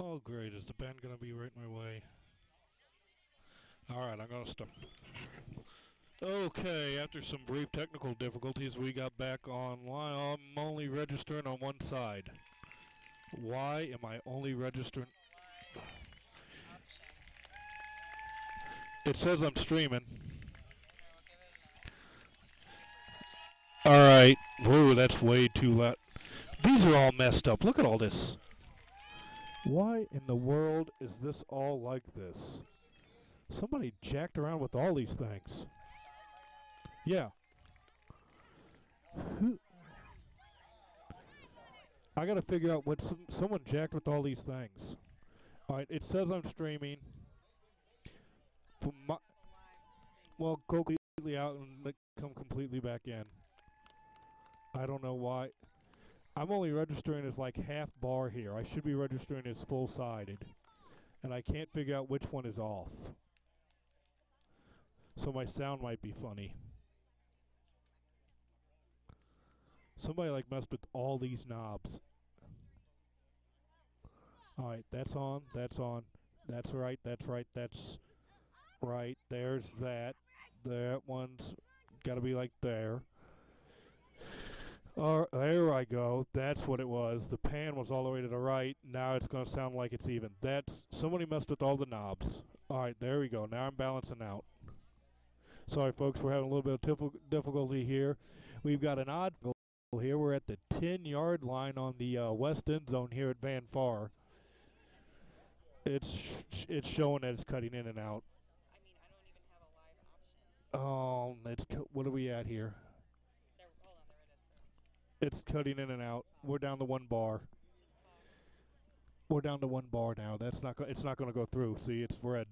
Oh great, is the band gonna be right in my way? Alright, I'm gonna start. Okay, after some brief technical difficulties, we got back online. I'm only registering on one side. Why am I only registering? It says I'm streaming. Alright. Whoa, that's way too loud. These are all messed up. Look at all this. Why in the world is this all like this? Somebody jacked around with all these things. Yeah. Who? I gotta figure out what someone jacked with all these things. Alright, it says I'm streaming. From my, well, go completely out and come completely back in. I don't know why. I'm only registering as like half bar here. I should be registering as full-sided. And I can't figure out which one is off. So my sound might be funny. Somebody like messed with all these knobs. Alright, that's on, that's on. That's right, that's right, that's right. There's that. That one's gotta be like there. There I go. That's what it was. The pan was all the way to the right. Now it's going to sound like it's even. That's somebody messed with all the knobs. All right, there we go. Now I'm balancing out. Sorry, folks, we're having a little bit of difficulty here. We've got an odd goal here. We're at the 10-yard line on the west end zone here at Van Far. It's showing that it's cutting in and out. Oh, what are we at here? It's cutting in and out. We're down to one bar. We're down to one bar now. That's not. It's not going to go through. See, it's red.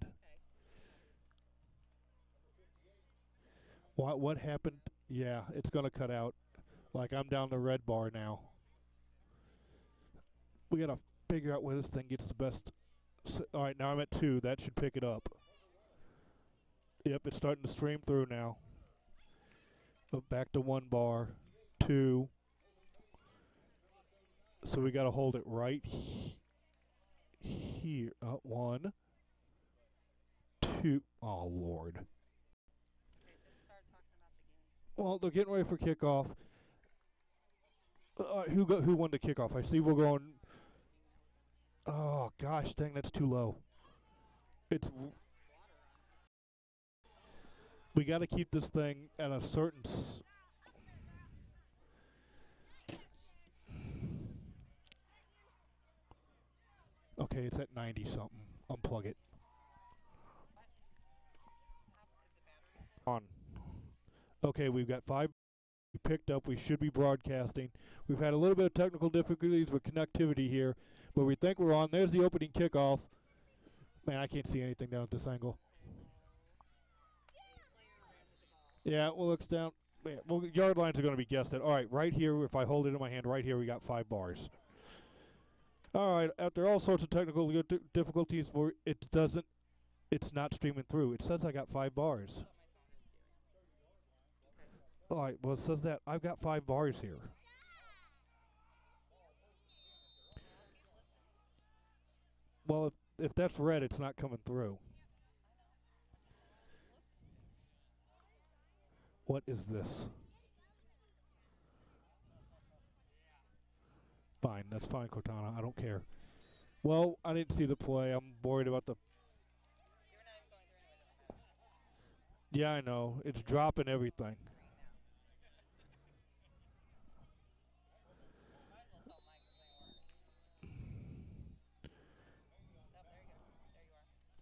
What happened? Yeah, it's going to cut out. Like I'm down the red bar now. We got to figure out where this thing gets the best. All right, now I'm at 2. That should pick it up. Yep, it's starting to stream through now. Back to 1 bar, 2. So we got to hold it right here. 1, 2. Oh Lord. Well, they're getting ready for kickoff. Who won the kickoff? I see we're going. Oh gosh, dang, that's too low. It's. We got to keep this thing at a certain. Okay, it's at 90 something. Unplug it. On. Okay, we've got 5 picked up. We should be broadcasting. We've had a little bit of technical difficulties with connectivity here, but we think we're on. There's the opening kickoff. Man, I can't see anything down at this angle. Yeah, well, looks down. Man, well, yard lines are going to be guessed at. All right, right here, if I hold it in my hand, right here, we got 5 bars. All right, after all sorts of technical difficulties, it's not streaming through. It says I got 5 bars. All right, well, it says that I've got 5 bars here. Well, if that's red, it's not coming through. What is this? Fine, that's fine, Cortana. I don't care. Well, I didn't see the play. I'm worried about the. Yeah, I know. It's dropping everything.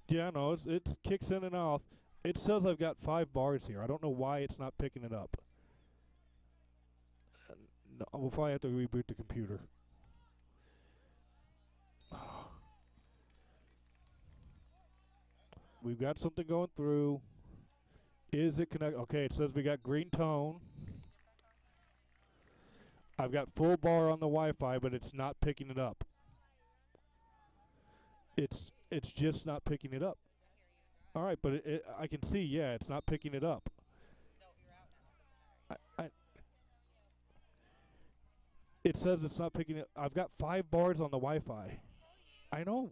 Yeah, I know. It kicks in and off. It says I've got 5 bars here. I don't know why it's not picking it up. No, we'll probably have to reboot the computer. We've got something going through. Is it connect? Okay, it says we got green tone. I've got full bar on the Wi-Fi, but it's not picking it up. It's just not picking it up. All right, but I can see, yeah, it's not picking it up. It says it's not picking it. I've got 5 bars on the Wi-Fi. I know.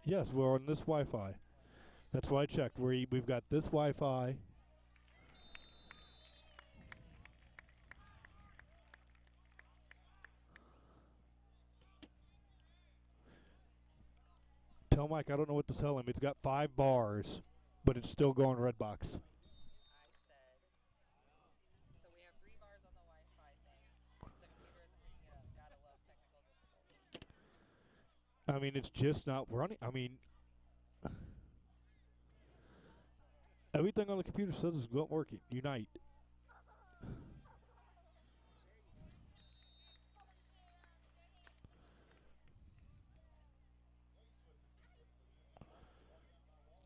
Yes, we're on this Wi-Fi. That's why I checked. We've got this Wi-Fi. Tell Mike I don't know what to tell him. It's got 5 bars, but it's still going Redbox. I mean, it's just not running. I mean, everything on the computer says it's not working. Unite.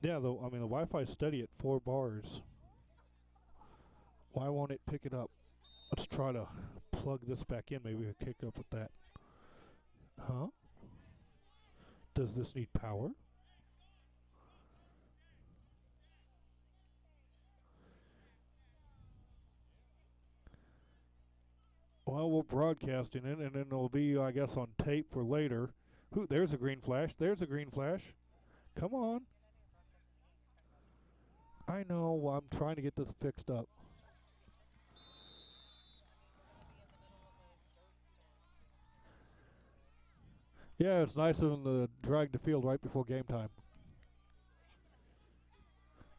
Yeah, I mean, the Wi-Fi is steady at 4 bars. Why won't it pick it up? Let's try to plug this back in. Maybe we'll kick up with that. Huh? Does this need power? Well, we're broadcasting it, and then it'll be, I guess, on tape for later. There's a green flash. There's a green flash. Come on. I know. I'm trying to get this fixed up. Yeah, it's nice of them to drag the field right before game time.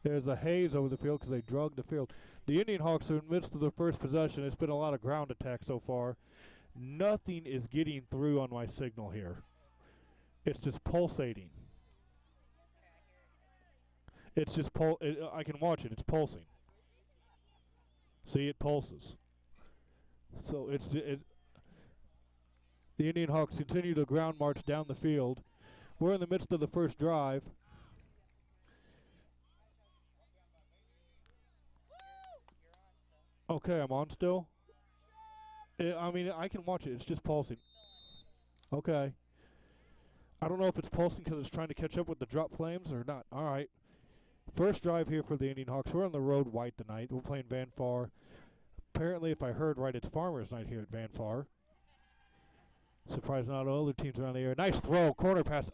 There's a haze over the field because they drug the field. The Indian Hawks are in the midst of their first possession. It's been a lot of ground attack so far. Nothing is getting through on my signal here. It's just pulsating. It's just I can watch it. It's pulsing. See, it pulses. So the Indian Hawks continue to ground march down the field. We're in the midst of the first drive. Okay, I'm on still. I mean, I can watch it. It's just pulsing. Okay. I don't know if it's pulsing because it's trying to catch up with the drop flames or not. All right. First drive here for the Indian Hawks. We're on the road white tonight. We're playing Van Far. Apparently, if I heard right, it's Farmers Night here at Van Far. Surprised not all other teams are on the air. Nice throw. Corner pass.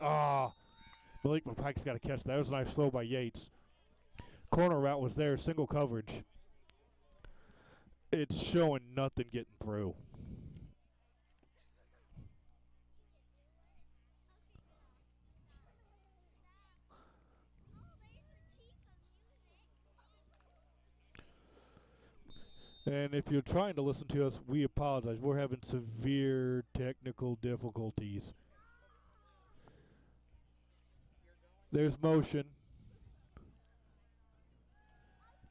Malik McPike's got to catch that. That was a nice throw by Yates. Corner route was there. Single coverage. It's showing nothing getting through. And if you're trying to listen to us, we apologize. We're having severe technical difficulties. There's motion.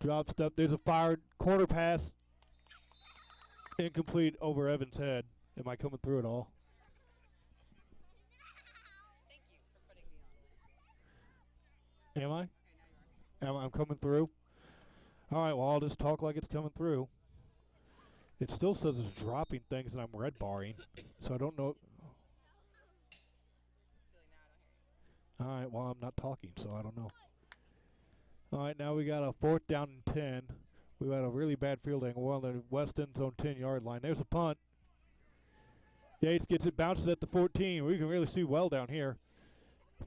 Drop step. There's a fired corner pass. Incomplete over Evans' head. Am I coming through at all? Am I? I'm coming through? All right, well, I'll just talk like it's coming through. It still says it's dropping things and I'm red barring, so I don't know. All right, well, I'm not talking, so I don't know. All right, now we got a 4th down and 10. We got a really bad field angle. We're on the west end zone 10-yard line. There's a punt. Yates gets it, bounces at the 14. We can really see well down here.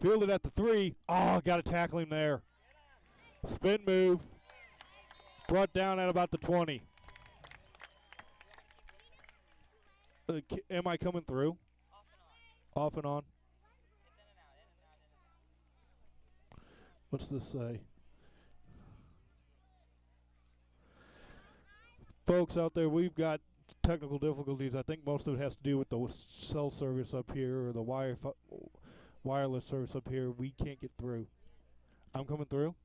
Fielded at the 3. Oh, got to tackle him there. Spin move. Brought down at about the 20. Am I coming through? Off and on. What's this say? Folks out there, we've got technical difficulties. I think most of it has to do with the cell service up here or the wireless service up here. We can't get through. I'm coming through?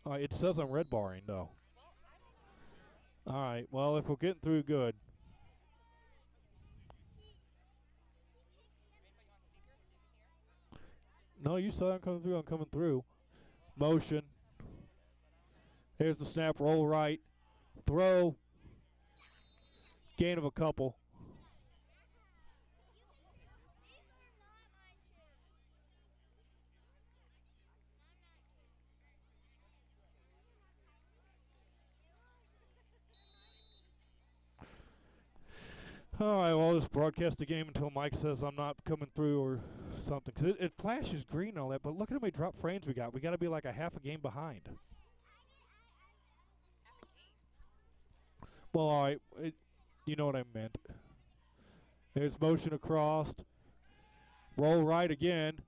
It says I'm red barring, though. All right, well, if we're getting through, good. No, you saw I'm coming through. I'm coming through. Motion. Here's the snap. Roll right. Throw. Gain of a couple. Alright, well, I'll just broadcast the game until Mike says I'm not coming through or something. Because it flashes green and all that, but look at how many drop frames we got. We got to be like a half a game behind. Well, alright, you know what I meant. There's motion across. Roll right again.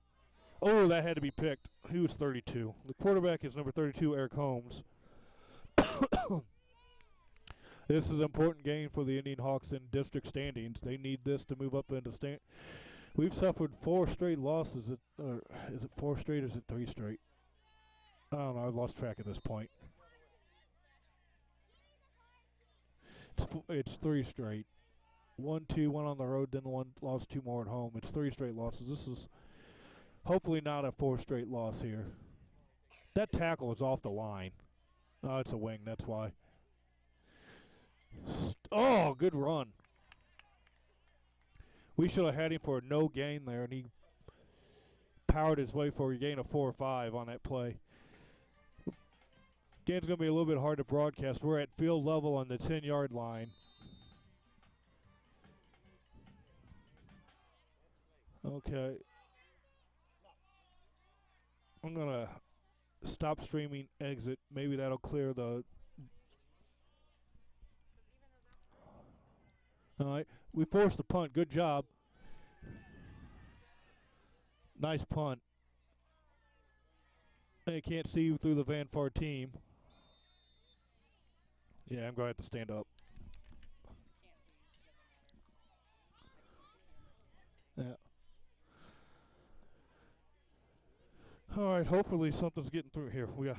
Oh, that had to be picked. He was 32. The quarterback is number 32, Eric Holmes. This is an important game for the Indian Hawks in district standings. They need this to move up into We've suffered 4 straight losses. Is it 4 straight or is it 3 straight? I don't know. I've lost track at this point. It's 3 straight. 1 on the road, then 1 lost, 2 more at home. It's 3 straight losses. This is hopefully not a 4 straight loss here. That tackle is off the line. Oh, it's a wing. That's why. Oh, good run. We should have had him for a no gain there, and he powered his way for a gain of 4 or 5 on that play. Game's going to be a little bit hard to broadcast. We're at field level on the 10-yard line. Okay. I'm going to stop streaming, exit. Maybe that'll clear the... All right. We forced the punt. Good job. Nice punt. I can't see you through the Van Far team. Yeah, I'm going to have to stand up. Yeah. All right, hopefully something's getting through here. We're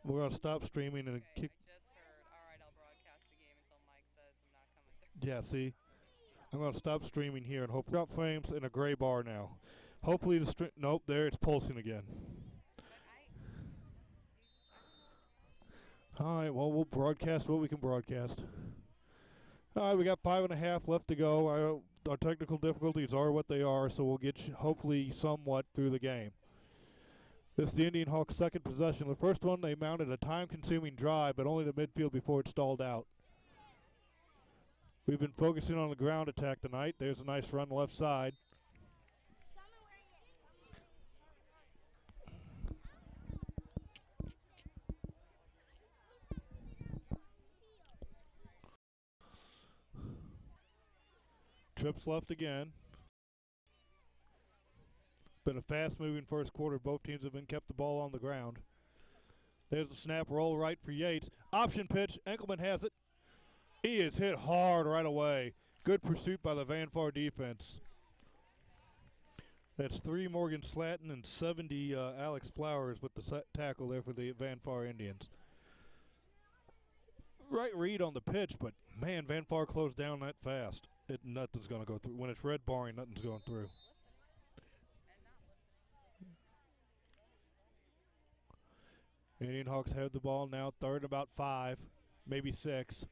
going to stop streaming and kick. I just heard. All right, I'll broadcast the game until Mike says I'm not coming through. Yeah, see? I'm going to stop streaming here and hope drop frames in a gray bar now. Hopefully the stream... Nope, there it's pulsing again. All right, well, we'll broadcast what we can broadcast. All right, we got 5.5 left to go. Our technical difficulties are what they are, so we'll get hopefully somewhat through the game. This is the Indian Hawks' second possession. The first one, they mounted a time-consuming drive, but only to midfield before it stalled out. We've been focusing on the ground attack tonight. There's a nice run left side. Trips left again. Been a fast-moving first quarter. Both teams have been kept the ball on the ground. There's a snap, roll right for Yates. Option pitch. Enkelman has it. He is hit hard right away. Good pursuit by the Van Far defense. That's 3 Morgan Slatton and 70 Alex Flowers with the tackle there for the Van Far Indians. Right read on the pitch, but man, Van Far closed down that fast. Nothing's going to go through. When it's red barring, nothing's going through. Indian Hawks have the ball now, third about 5, maybe 6.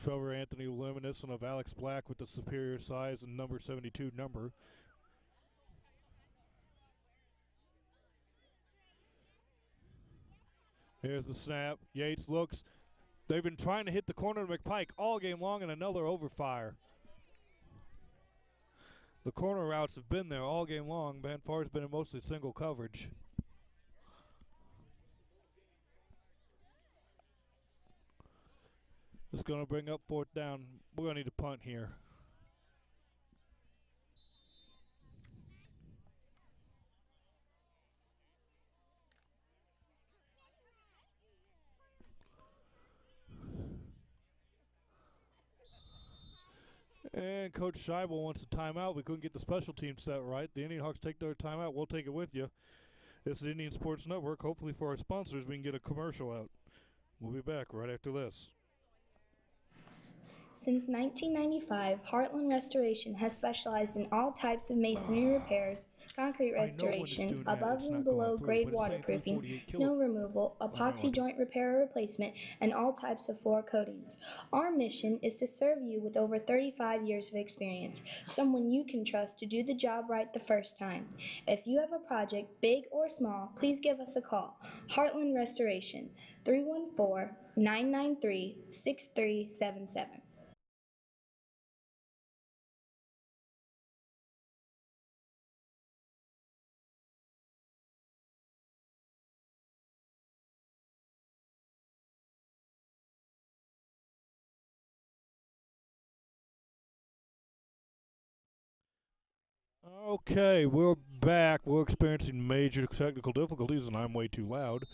Trevor Anthony, reminiscent of Alex Black with the superior size and number 72 number. Here's the snap. Yates looks. They've been trying to hit the corner of McPike all game long, and another overfire. The corner routes have been there all game long. Van Far's been in mostly single coverage. It's going to bring up 4th down. We're going to need a punt here. And Coach Scheibel wants a timeout. We couldn't get the special team set right. The Indian Hawks take their timeout. We'll take it with you. This is the Indian Sports Network. Hopefully for our sponsors, we can get a commercial out. We'll be back right after this. Since 1995, Heartland Restoration has specialized in all types of masonry repairs, concrete I know when it's restoration, doing that, above it's and not going below through, grade but it's saying waterproofing, 348 snow removal, hang epoxy on. joint repair or replacement, and all types of floor coatings. Our mission is to serve you with over 35 years of experience, someone you can trust to do the job right the first time. If you have a project, big or small, please give us a call. Heartland Restoration, 314-993-6377. Okay, we're back. We're experiencing major technical difficulties, and I'm way too loud.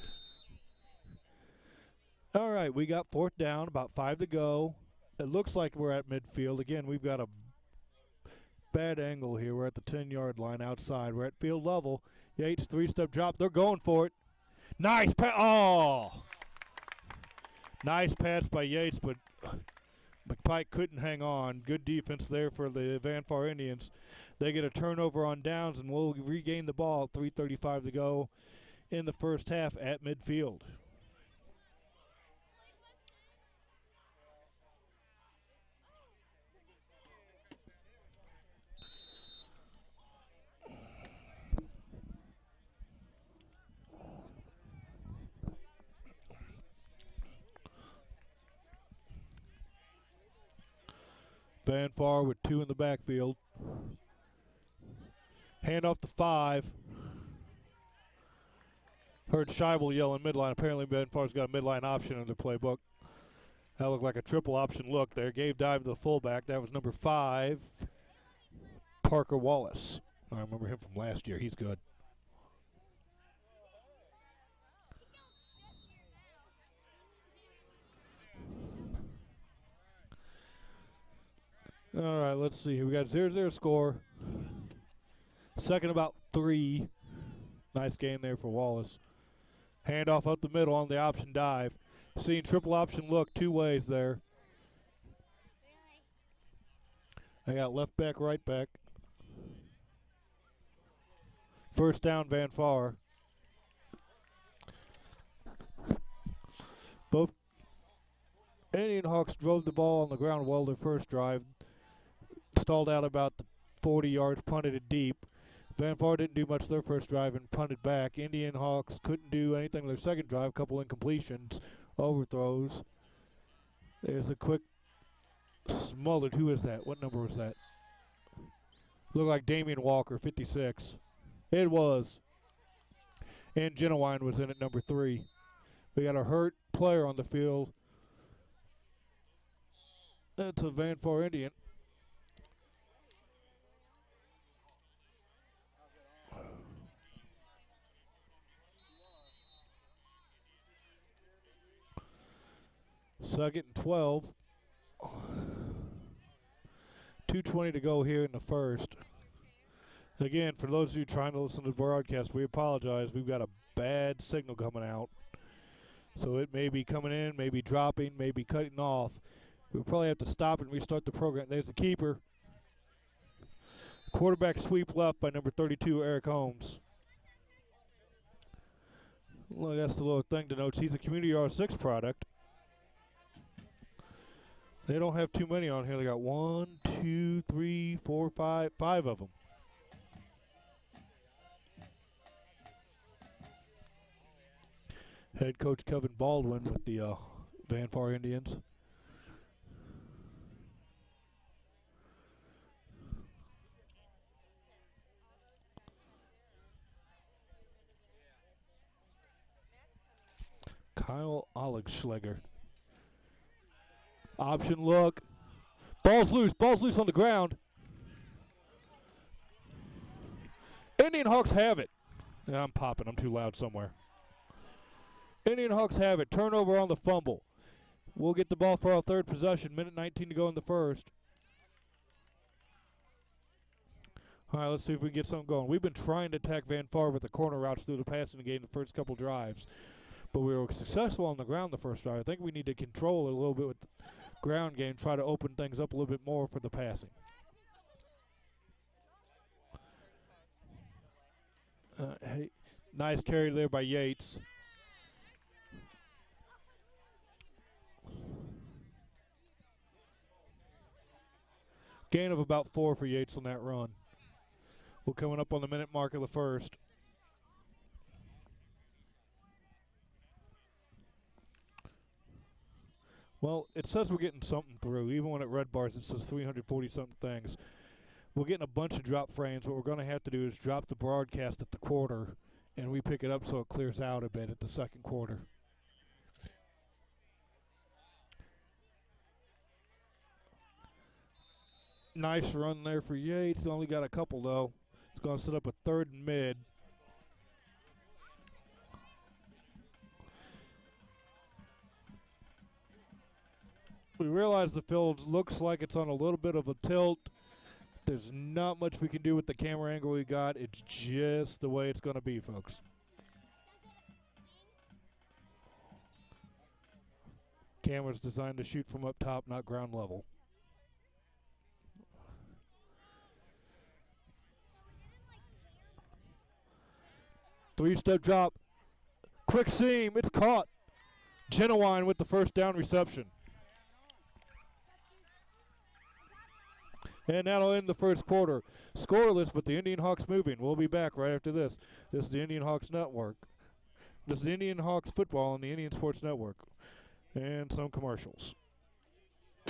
All right, we got fourth down, about 5 to go. It looks like we're at midfield. Again, we've got a bad angle here. We're at the 10-yard line outside. We're at field level. Yates, three-step drop. They're going for it. Nice pass. Oh! Nice pass by Yates, but McPike couldn't hang on. Good defense there for the Van Far Indians. They get a turnover on downs, and we'll regain the ball. 3:35 to go in the first half at midfield. Van Far with 2 in the backfield. Hand off to 5. Heard Scheibel yelling midline. Apparently Van Far's got a midline option in their playbook. That looked like a triple option look there. Gave dive to the fullback. That was number 5, Parker Wallace. I remember him from last year. He's good. All right, let's see. We got 0-0 score. Second about 3. Nice gain there for Wallace. Handoff up the middle on the option dive. Seeing triple option look 2 ways there. I got left back, right back. First down, Van Far. Both Indian Hawks drove the ball on the ground well their first drive. Stalled out about the 40 yards, punted it deep. Van Far didn't do much their first drive and punted back. Indian Hawks couldn't do anything their second drive. A couple incompletions, overthrows. There's a quick smothered. Who is that? What number was that? Looked like Damian Walker, 56. It was. And Genowine was in at number 3. We got a hurt player on the field. That's a Van Far Indian. Second and 12. 2:20 to go here in the first. Again, for those of you trying to listen to the broadcast, we apologize. We've got a bad signal coming out. So it may be coming in, maybe dropping, maybe cutting off. We'll probably have to stop and restart the program. There's the keeper. Quarterback sweep left by number 32, Eric Holmes. Well, that's the little thing to note. He's a Community R6 product. They don't have too many on here. They got 1, 2, 3, 4, 5 of them. Head coach Kevin Baldwin with the Van Far Indians. Kyle Oligschläger. Option look. Ball's loose on the ground. Indian Hawks have it. Yeah, I'm popping. I'm too loud somewhere. Indian Hawks have it. Turnover on the fumble. We'll get the ball for our third possession. Minute 19 to go in the first. All right, let's see if we can get something going. We've been trying to attack Van Far with the corner routes through the passing game the first couple drives, but we were successful on the ground the first drive. I think we need to control it a little bit with the ground game, try to open things up a little bit more for the passing. Hey, nice carry there by Yates. Gain of about 4 for Yates on that run. We're coming up on the minute mark of the first. Well, it says we're getting something through. Even when it red bars, it says 340-something things. We're getting a bunch of drop frames. What we're going to have to do is drop the broadcast at the quarter, and we pick it up so it clears out a bit at the second quarter. Nice run there for Yates. Only got a couple, though. It's going to set up a 3rd and mid. We realize the field looks like it's on a little bit of a tilt. There's not much we can do with the camera angle we got. It's just the way it's going to be, folks. Camera's designed to shoot from up top, not ground level. Three-step drop. Quick seam. It's caught. Genuine with the first down reception. And that'll end the first quarter. Scoreless, but the Indian Hawks moving. We'll be back right after this. This is the Indian Hawks Network. This is the Indian Hawks football on the Indian Sports Network. And some commercials.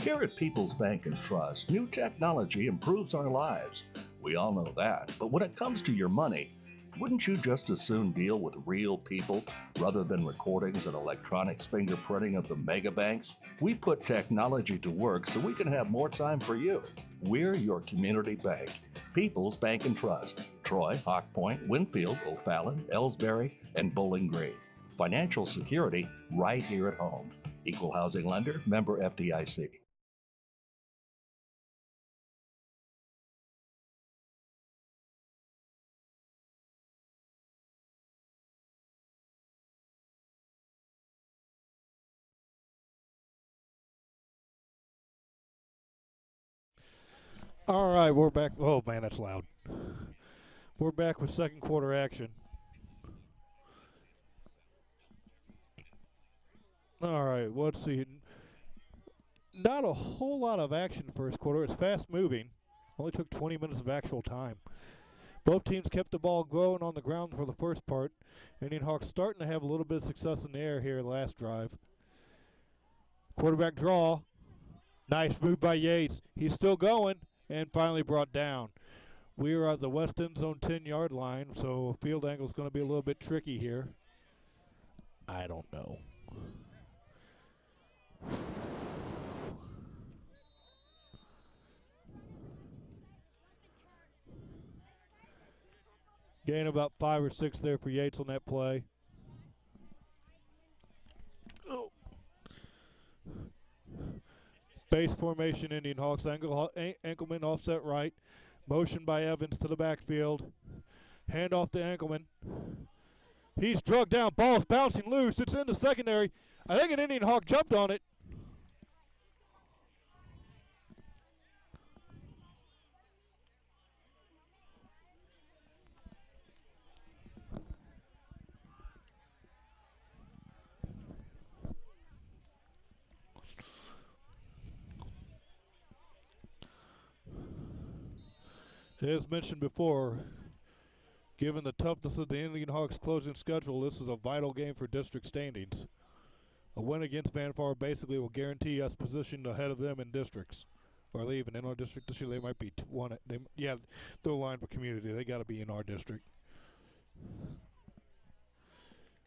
Here at People's Bank and Trust, new technology improves our lives. We all know that. But when it comes to your money, wouldn't you just as soon deal with real people rather than recordings and electronics fingerprinting of the mega banks? We put technology to work so we can have more time for you. We're your community bank. People's Bank and Trust. Troy, Hawk Point, Winfield, O'Fallon, Ellsbury, and Bowling Green. Financial security right here at home. Equal housing lender, member FDIC. All right, we're back. Oh, man, that's loud. We're back with second quarter action. All right, let's see. Not a whole lot of action first quarter. It's fast moving. Only took 20 minutes of actual time. Both teams kept the ball going on the ground for the first part. Indian Hawks starting to have a little bit of success in the air here last drive. Quarterback draw. Nice move by Yates. He's still going. And finally brought down. We are at the west end zone 10-yard line, so field angle is going to be a little bit tricky here. I don't know. Gain about 5 or 6 there for Yates on that play. Oh. Base formation, Indian Hawks. Enkelman offset right. Motion by Evans to the backfield. Hand off to Enkelman. He's drugged down. Ball's bouncing loose. It's in the secondary. I think an Indian Hawk jumped on it. As mentioned before, given the toughness of the Indian Hawks' closing schedule, this is a vital game for district standings. A win against Vanpar basically will guarantee us position ahead of them in districts. Or they even in our district this year, they might be one. They're aligned for community. They got to be in our district.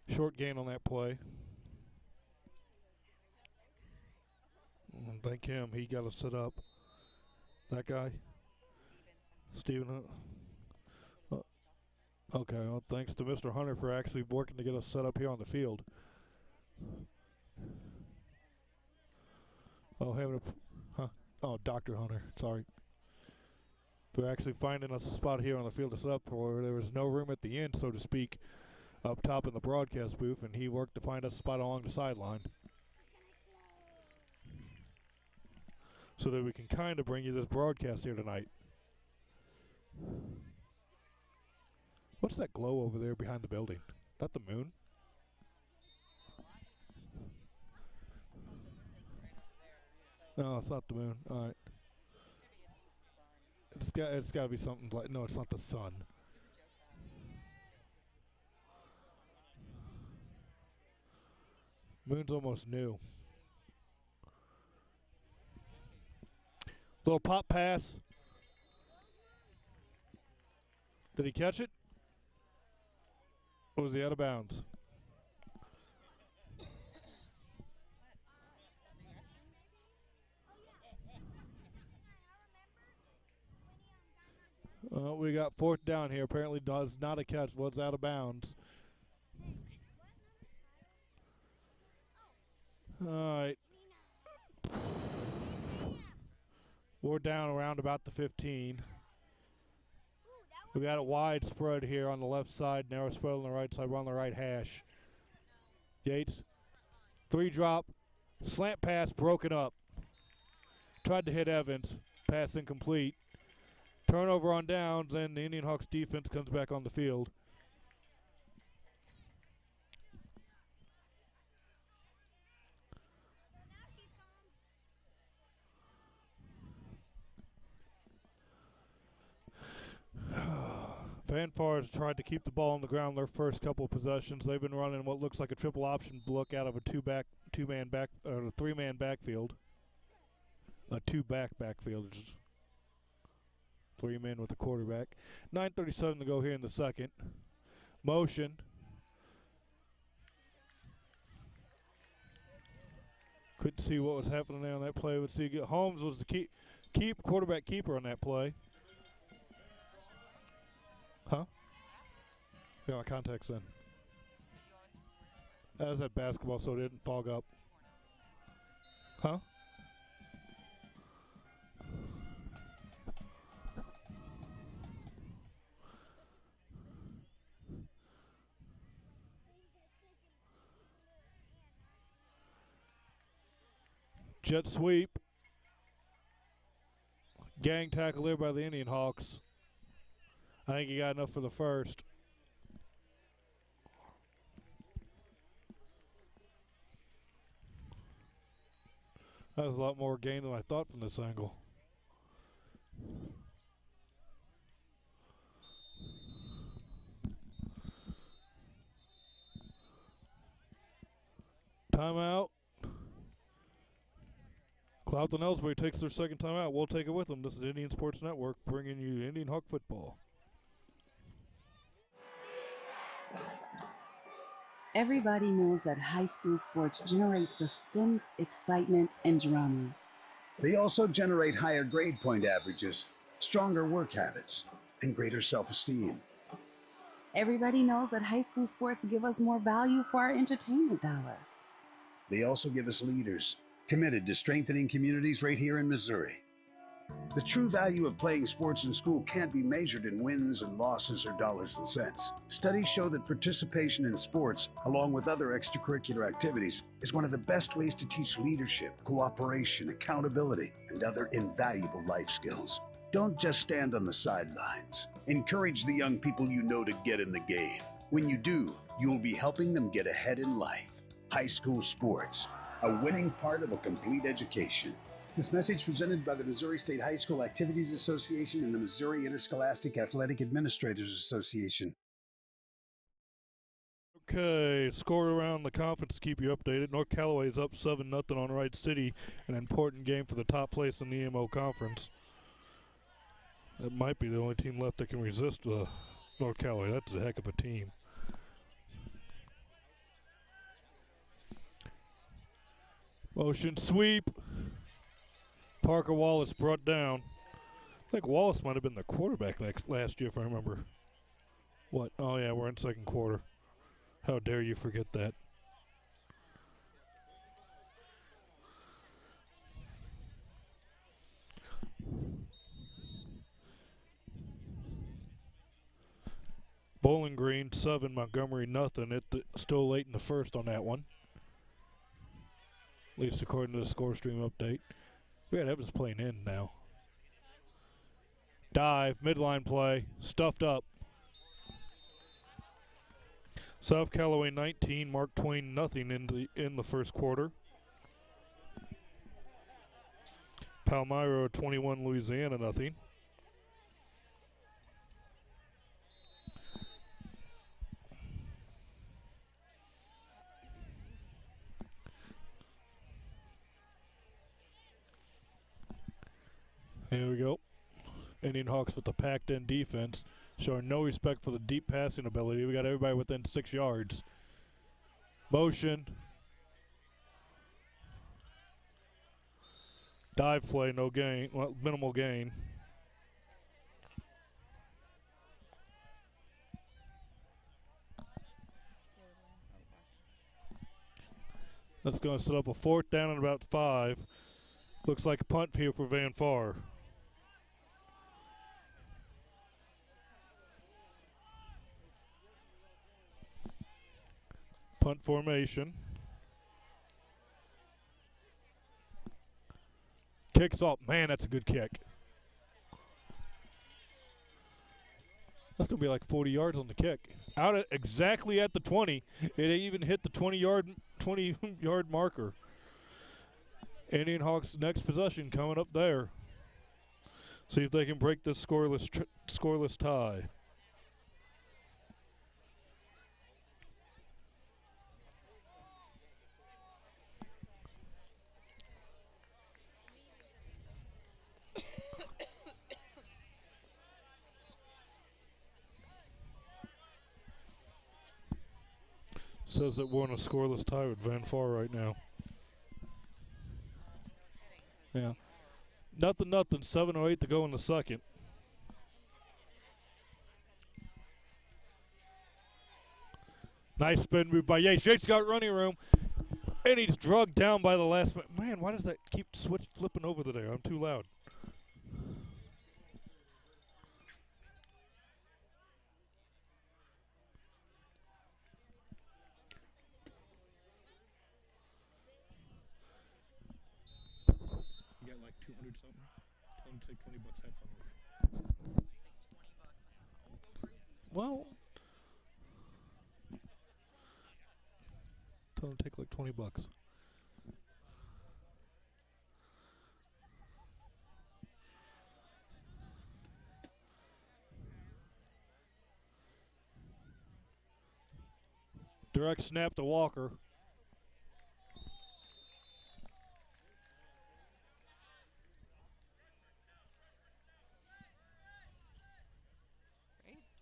Short gain on that play. Thank him. He got to sit up. That guy. Stephen. Okay, well, thanks to Mr. Hunter for actually working to get us set up here on the field. Oh, Dr. Hunter, sorry. For actually finding us a spot here on the field to set up for. There was no room at the end, so to speak, up top in the broadcast booth, and he worked to find us a spot along the sideline. So that we can kind of bring you this broadcast here tonight. What's that glow over there behind the building? Is that the moon? No, it's not the moon. All right. It's got to be something like, no, it's not the sun. Moon's almost new. Little pop pass. Did he catch it? Or was he out of bounds? We got fourth down here. Apparently does not a catch. Was out of bounds. All right. We're down around about the 15. We got a wide spread here on the left side, narrow spread on the right side. We're on the right hash. Yates, 3-drop, slant pass broken up. Tried to hit Evans, pass incomplete. Turnover on downs, and the Indian Hawks defense comes back on the field. Fanfare has tried to keep the ball on the ground their first couple of possessions. They've been running what looks like a triple option look out of a three-man backfield. A two-back backfield. 3 men with the quarterback. 9:37 to go here in the second. Motion. Couldn't see what was happening there on that play. Let's see. Holmes was the quarterback keeper on that play. Huh? Got my contacts in. That was at basketball, so it didn't fog up. Huh? Jet sweep. Gang tackle there by the Indian Hawks. I think he got enough for the first. That was a lot more gain than I thought from this angle. Timeout. Cloughton Ellsbury takes their second timeout. We'll take it with them. This is Indian Sports Network bringing you Indian Hawk football. Everybody knows that high school sports generate suspense, excitement, and drama. They also generate higher grade point averages, stronger work habits, and greater self-esteem. Everybody knows that high school sports give us more value for our entertainment dollar. They also give us leaders committed to strengthening communities right here in Missouri. The true value of playing sports in school can't be measured in wins and losses or dollars and cents. Studies show that participation in sports, along with other extracurricular activities, is one of the best ways to teach leadership, cooperation, accountability, and other invaluable life skills. Don't just stand on the sidelines. Encourage the young people you know to get in the game. When you do, you'll be helping them get ahead in life. High school sports, a winning part of a complete education. This message presented by the Missouri State High School Activities Association and the Missouri Interscholastic Athletic Administrators Association. Okay, score around the conference to keep you updated. North Callaway is up 7-0 on Wright City, an important game for the top place in the EMO conference. That might be the only team left that can resist North Callaway. That's a heck of a team. Motion sweep. Parker Wallace brought down. I think Wallace might have been the quarterback last year, if I remember. What? Oh, yeah, we're in second quarter. How dare you forget that. Bowling Green 7, Montgomery nothing. It's still late in the first on that one. At least according to the score stream update. We got Evans playing in now. Dive, midline play, stuffed up. South Callaway 19, Mark Twain nothing in the first quarter. Palmyra 21, Louisiana nothing. Here we go. Indian Hawks with the packed-in defense, showing no respect for the deep passing ability. We got everybody within 6 yards. Motion. Dive play, no gain. Well, minimal gain. That's going to set up a 4th down and about 5. Looks like a punt here for Van Far. Punt formation. Kicks off. Man, that's a good kick. That's going to be like 40 yards on the kick. Exactly at the 20. It even hit the 20-yard marker. Indian Hawks' next possession coming up there. See if they can break this scoreless tie. Says that we're on a scoreless tie with Van Far right now. Yeah. Nothing. 7:08 to go in the second. Nice spin move by Yates. Yates got running room. And he's drugged down by the last man. Man, why does that keep flipping over there? I'm too loud. You got like 200 something? Tell him to take $20, have fun with it. Well, tell him to take like $20. Direct snap to Walker.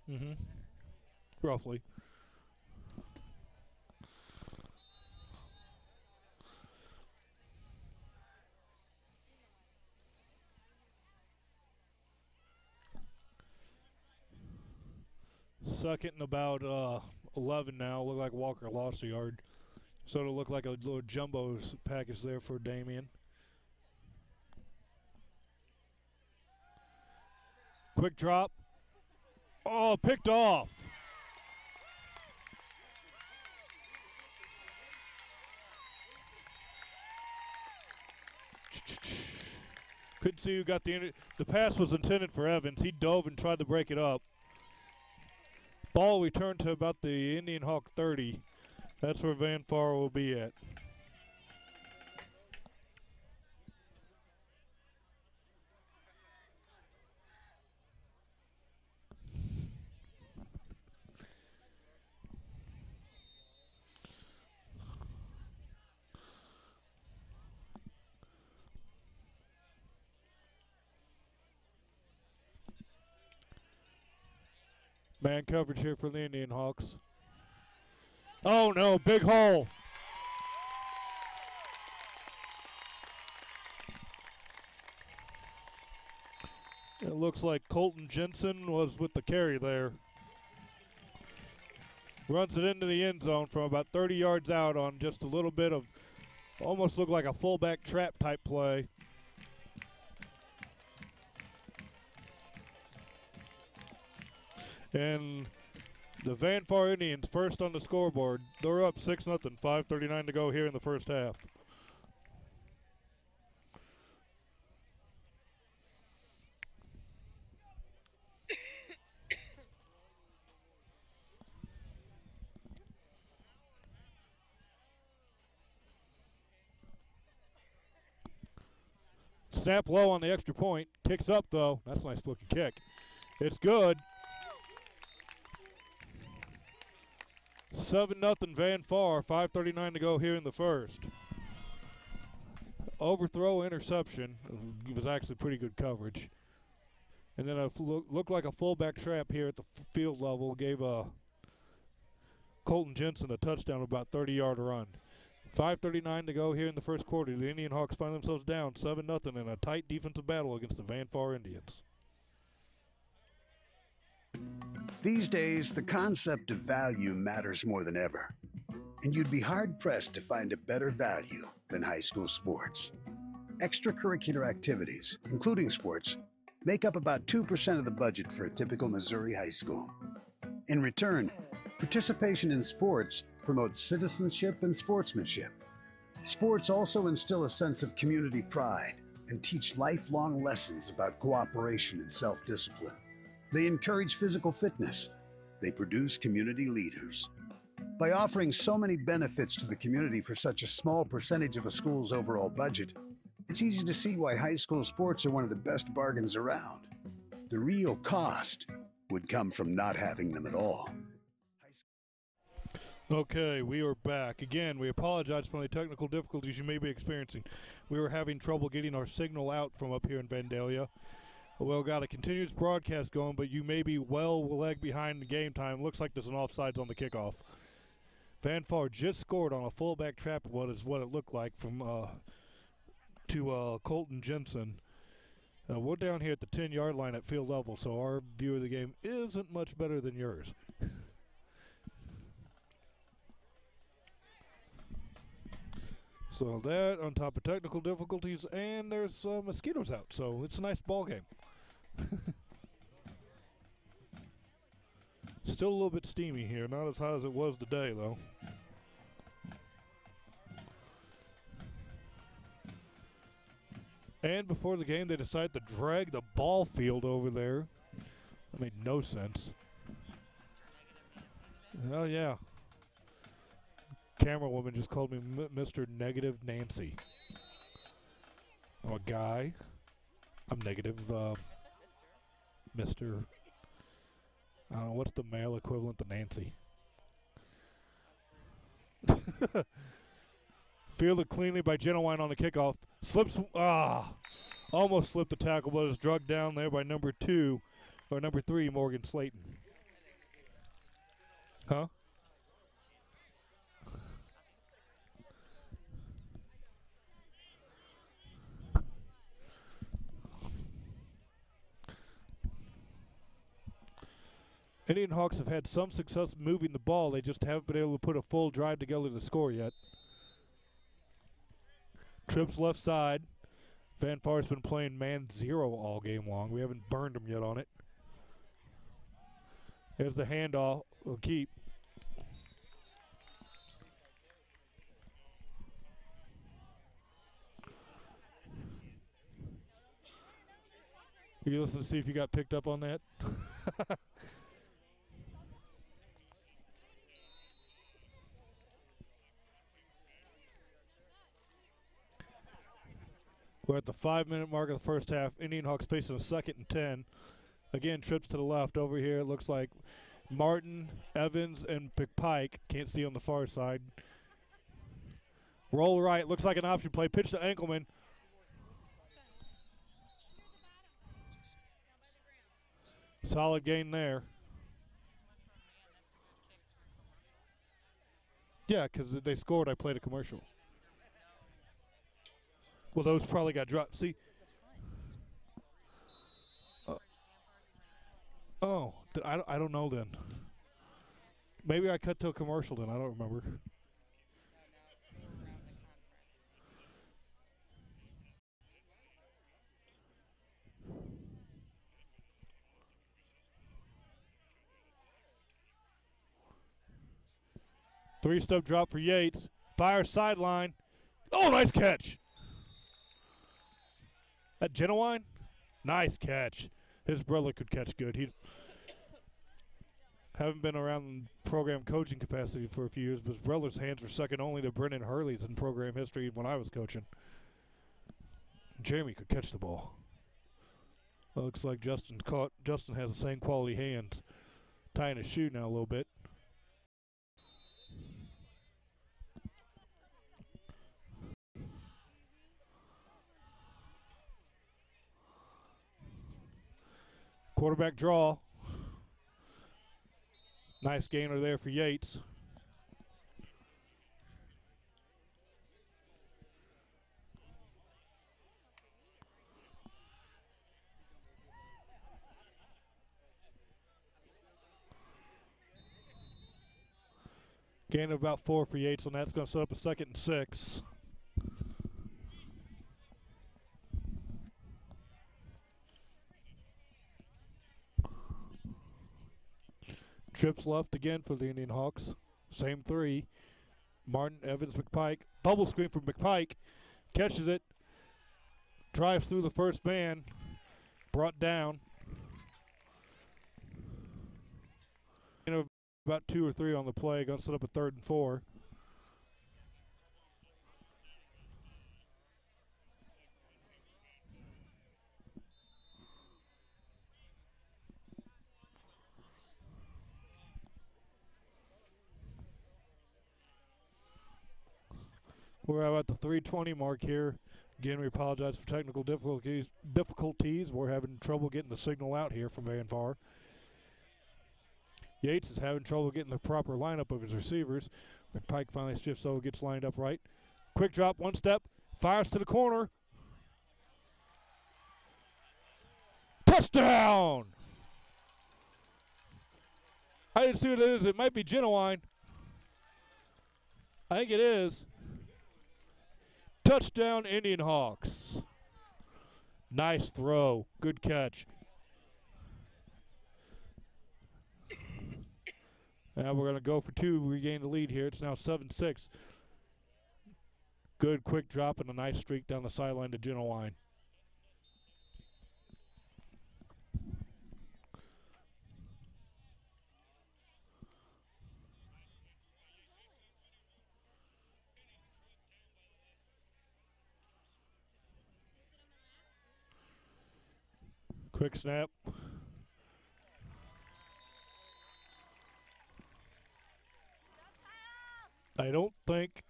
Mm-hmm. Roughly. Second and about 11 now. Look like Walker lost a yard. So it'll look like a little jumbo package there for Damien. Quick drop. Oh, picked off. Couldn't see who got the pass was intended for Evans. He dove and tried to break it up. Ball returned to about the Indian Hawk 30. That's where Van Far will be at. Man coverage here for the Indian Hawks. Oh no, big hole. It looks like Colton Jensen was with the carry there. Runs it into the end zone from about 30 yards out on just a little bit of, almost looked like a fullback trap type play. And the Van Far Indians first on the scoreboard. They're up 6-0, 5:39 to go here in the first half. Snap low on the extra point. Kicks up, though. That's a nice looking kick. It's good. 7-0 Van Far. 5:39 to go here in the first. Overthrow, interception. It was actually pretty good coverage. And then looked like a fullback trap here at the field level. Gave Colton Jensen a touchdown, about 30-yard run. 5:39 to go here in the first quarter. The Indian Hawks find themselves down 7-0 in a tight defensive battle against the Van Far Indians. These days, the concept of value matters more than ever. And you'd be hard-pressed to find a better value than high school sports. Extracurricular activities, including sports, make up about 2% of the budget for a typical Missouri high school. In return, participation in sports promotes citizenship and sportsmanship. Sports also instill a sense of community pride and teach lifelong lessons about cooperation and self-discipline. They encourage physical fitness. They produce community leaders. By offering so many benefits to the community for such a small percentage of a school's overall budget, it's easy to see why high school sports are one of the best bargains around. The real cost would come from not having them at all. Okay, we are back. Again, we apologize for any technical difficulties you may be experiencing. We were having trouble getting our signal out from up here in Vandalia. Well, got a continuous broadcast going, but you may be well leg behind the game time. Looks like there's an offsides on the kickoff. Van Far just scored on a fullback trap, what it looked like, from to Colton Jensen. We're down here at the 10-yard line at field level, so our view of the game isn't much better than yours. So that on top of technical difficulties, and there's mosquitoes out, so it's a nice ball game. Still a little bit steamy here, not as hot as it was today, though. And before the game, they decided to drag the ball field over there. That made no sense. Oh, yeah. Camera woman just called me Mr. Negative Nancy. I'm a guy. I'm negative, Mr. I don't know, what's the male equivalent to Nancy? Fielded cleanly by Genowine on the kickoff. Slips, almost slipped the tackle, but is drugged down there by number 3, Morgan Slayton. Huh? Indian Hawks have had some success moving the ball. They just haven't been able to put a full drive together to score yet. Trips left side. Van Far's been playing man zero all game long. We haven't burned him yet on it. There's the handoff. We'll keep. You listen to see if you got picked up on that? We're at the 5-minute mark of the first half. Indian Hawks facing a 2nd and 10. Again, trips to the left. Over here, it looks like Martin, Evans, and Pike. Can't see on the far side. Roll right. Looks like an option play. Pitch to Enkelman. Solid gain there. Yeah, because they scored. I played a commercial. Well, those probably got dropped. See? I don't know then. Maybe I cut to a commercial then. I don't remember. Three-step drop for Yates. Fire sideline. Oh, nice catch. That Genowine? Nice catch. His brother could catch good. He haven't been around in program coaching capacity for a few years, but his brother's hands were second only to Brennan Hurley's in program history when I was coaching. Jeremy could catch the ball. Looks like Justin has the same quality hands. Tying his shoe now a little bit. Quarterback draw. Nice gainer there for Yates. Gain of about 4 for Yates on that. It's going to set up a 2nd and 6. Trips left again for the Indian Hawks. Same 3. Martin, Evans, McPike. Bubble screen for McPike. Catches it. Drives through the first man. Brought down. About 2 or 3 on the play. Going to set up a 3rd and 4. We're about the 3:20 mark here. Again, we apologize for technical difficulties. We're having trouble getting the signal out here from Van Far. Yates is having trouble getting the proper lineup of his receivers. McPike finally shifts over, gets lined up right. Quick drop, 1 step, fires to the corner. Touchdown! I didn't see what it is. It might be Genuine. I think it is. Touchdown, Indian Hawks. Nice throw. Good catch. Now we're going to go for 2, regain the lead here. It's now 7-6. Good quick drop and a nice streak down the sideline to Genuine. Quick snap. I don't think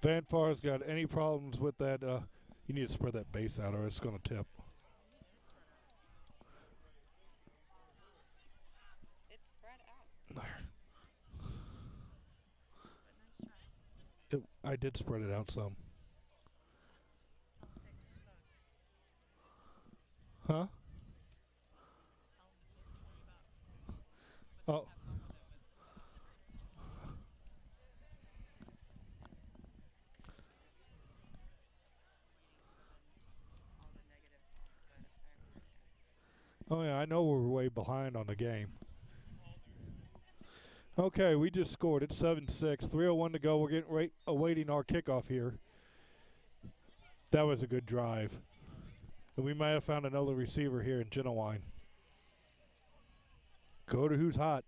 Van Far's got any problems with that. You need to spread that base out or it's going to tip. It's spread out. I did spread it out some. Huh? Oh. Oh yeah, I know we're way behind on the game. Okay, we just scored. It's 7-6. 3:01 to go. We're getting awaiting our kickoff here. That was a good drive. And we might have found another receiver here in Genuine. Go to who's hot.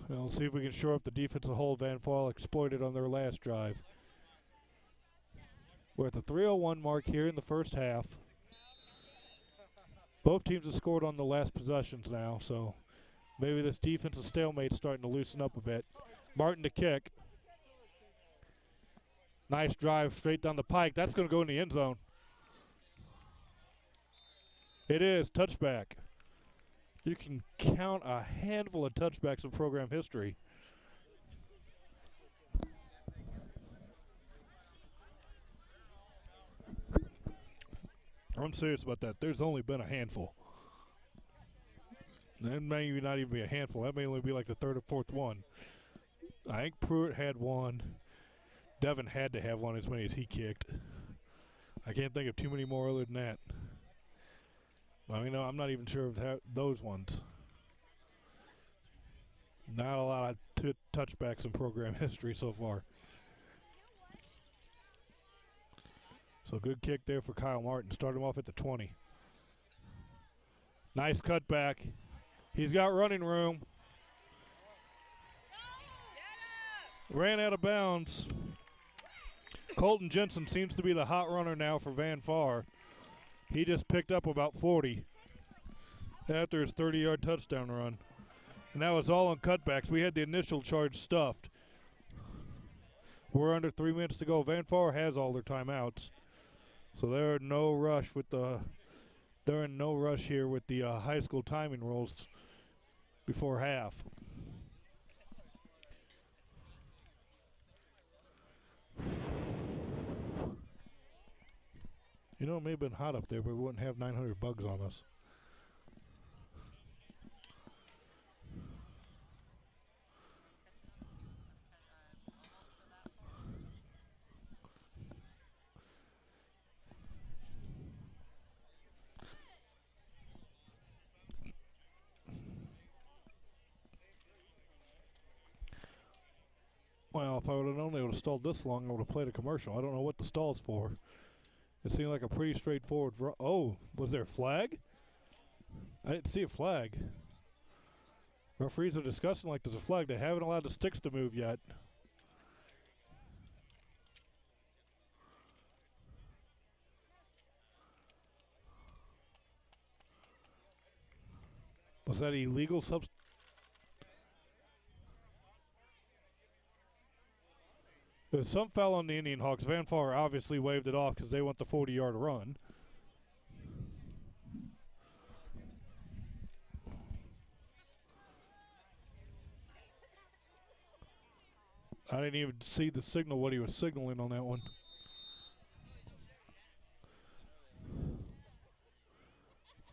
We'll see if we can shore up the defensive hole Van Far exploited on their last drive. We're at the 3:01 mark here in the first half. Both teams have scored on the last possessions now, so maybe this defensive stalemate's starting to loosen up a bit. Martin to kick. Nice drive straight down the pike. That's going to go in the end zone. It is. Touchback. You can count a handful of touchbacks in program history. I'm serious about that. There's only been a handful. That may not even be a handful. That may only be like the 3rd or 4th one. I think Pruitt had one. Devin had to have one as many as he kicked. I can't think of too many more other than that. I mean, no, I'm not even sure of those ones. Not a lot of touchbacks in program history so far. So good kick there for Kyle Martin. Start him off at the 20. Nice cutback. He's got running room. Ran out of bounds. Colton Jensen seems to be the hot runner now for Van Far. He just picked up about 40 after his 30-yard touchdown run. And that was all on cutbacks. We had the initial charge stuffed. We're under 3 minutes to go. Van Far has all their timeouts. So they're in no rush here with the high school timing rules before half. You know, it may have been hot up there, but we wouldn't have 900 bugs on us. Well, if I would have known they would have stalled this long, I would have played a commercial. I don't know what the stall's for. It seemed like a pretty straightforward. Oh, was there a flag? I didn't see a flag. Referees are discussing like there's a flag. They haven't allowed the sticks to move yet. Was that illegal There's some foul on the Indian Hawks. Van Far obviously waved it off because they want the 40-yard run. I didn't even see the signal, what he was signaling on that one.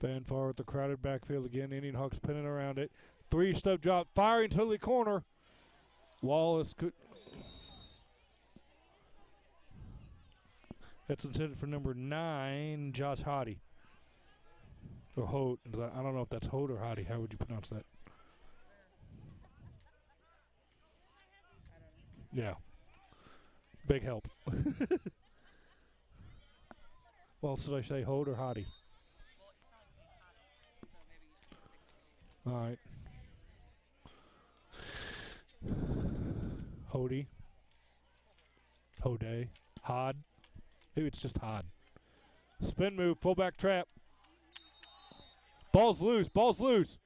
Van Far with the crowded backfield again. Indian Hawks pinning around it. 3-step drop, firing to the corner. Wallace could... That's intended for number 9, Josh Hoddy. Or Hote. I don't know if that's Hote or Hoddy. How would you pronounce that? Yeah. Big help. Well, should I say Hote or Hoddy? All right. Hody. Hode. Hod. Maybe it's just Hod. Spin move, fullback trap. Ball's loose, ball's loose.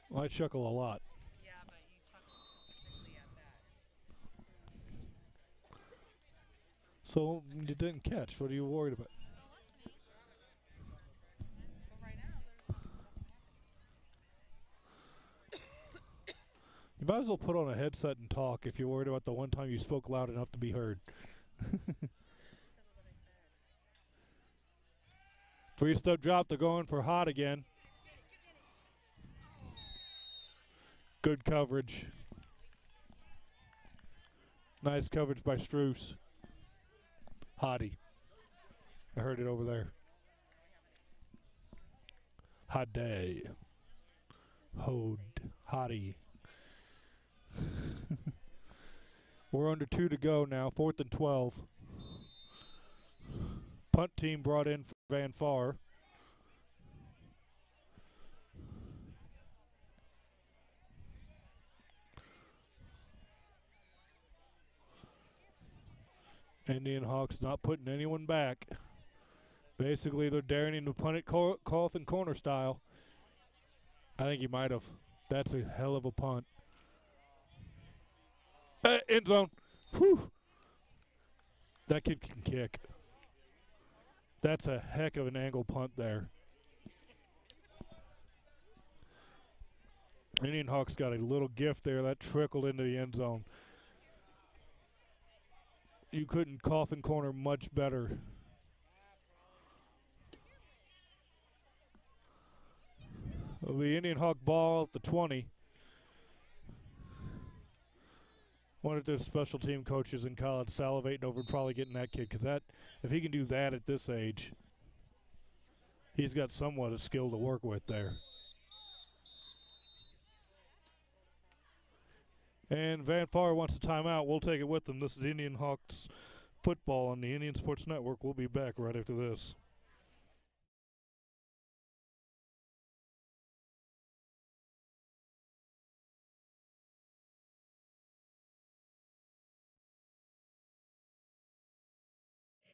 Well, I chuckle a lot. Yeah, but you chuckle specifically at that. So you didn't catch. What are you worried about? You might as well put on a headset and talk if you're worried about the one time you spoke loud enough to be heard. 3-step drop. They're going for Hot again. Good coverage. Nice coverage by Struce. Hottie. I heard it over there. Hot day. Hode. Hottie. We're under 2 to go now. 4th and 12. Punt team brought in for Van Far. Indian Hawks not putting anyone back. Basically, they're daring him to punt it coffin corner style. I think he might have. That's a hell of a punt. End zone. Whew. That kid can kick. That's a heck of an angle punt there. Indian Hawks got a little gift there that trickled into the end zone. You couldn't coffin corner much better. It'll be Indian Hawk ball at the 20. One of the special team coaches in college salivating over probably getting that kid, because that, if he can do that at this age, he's got somewhat of skill to work with there. And Van Far wants a timeout. We'll take it with them. This is Indian Hawks football on the Indian Sports Network. We'll be back right after this.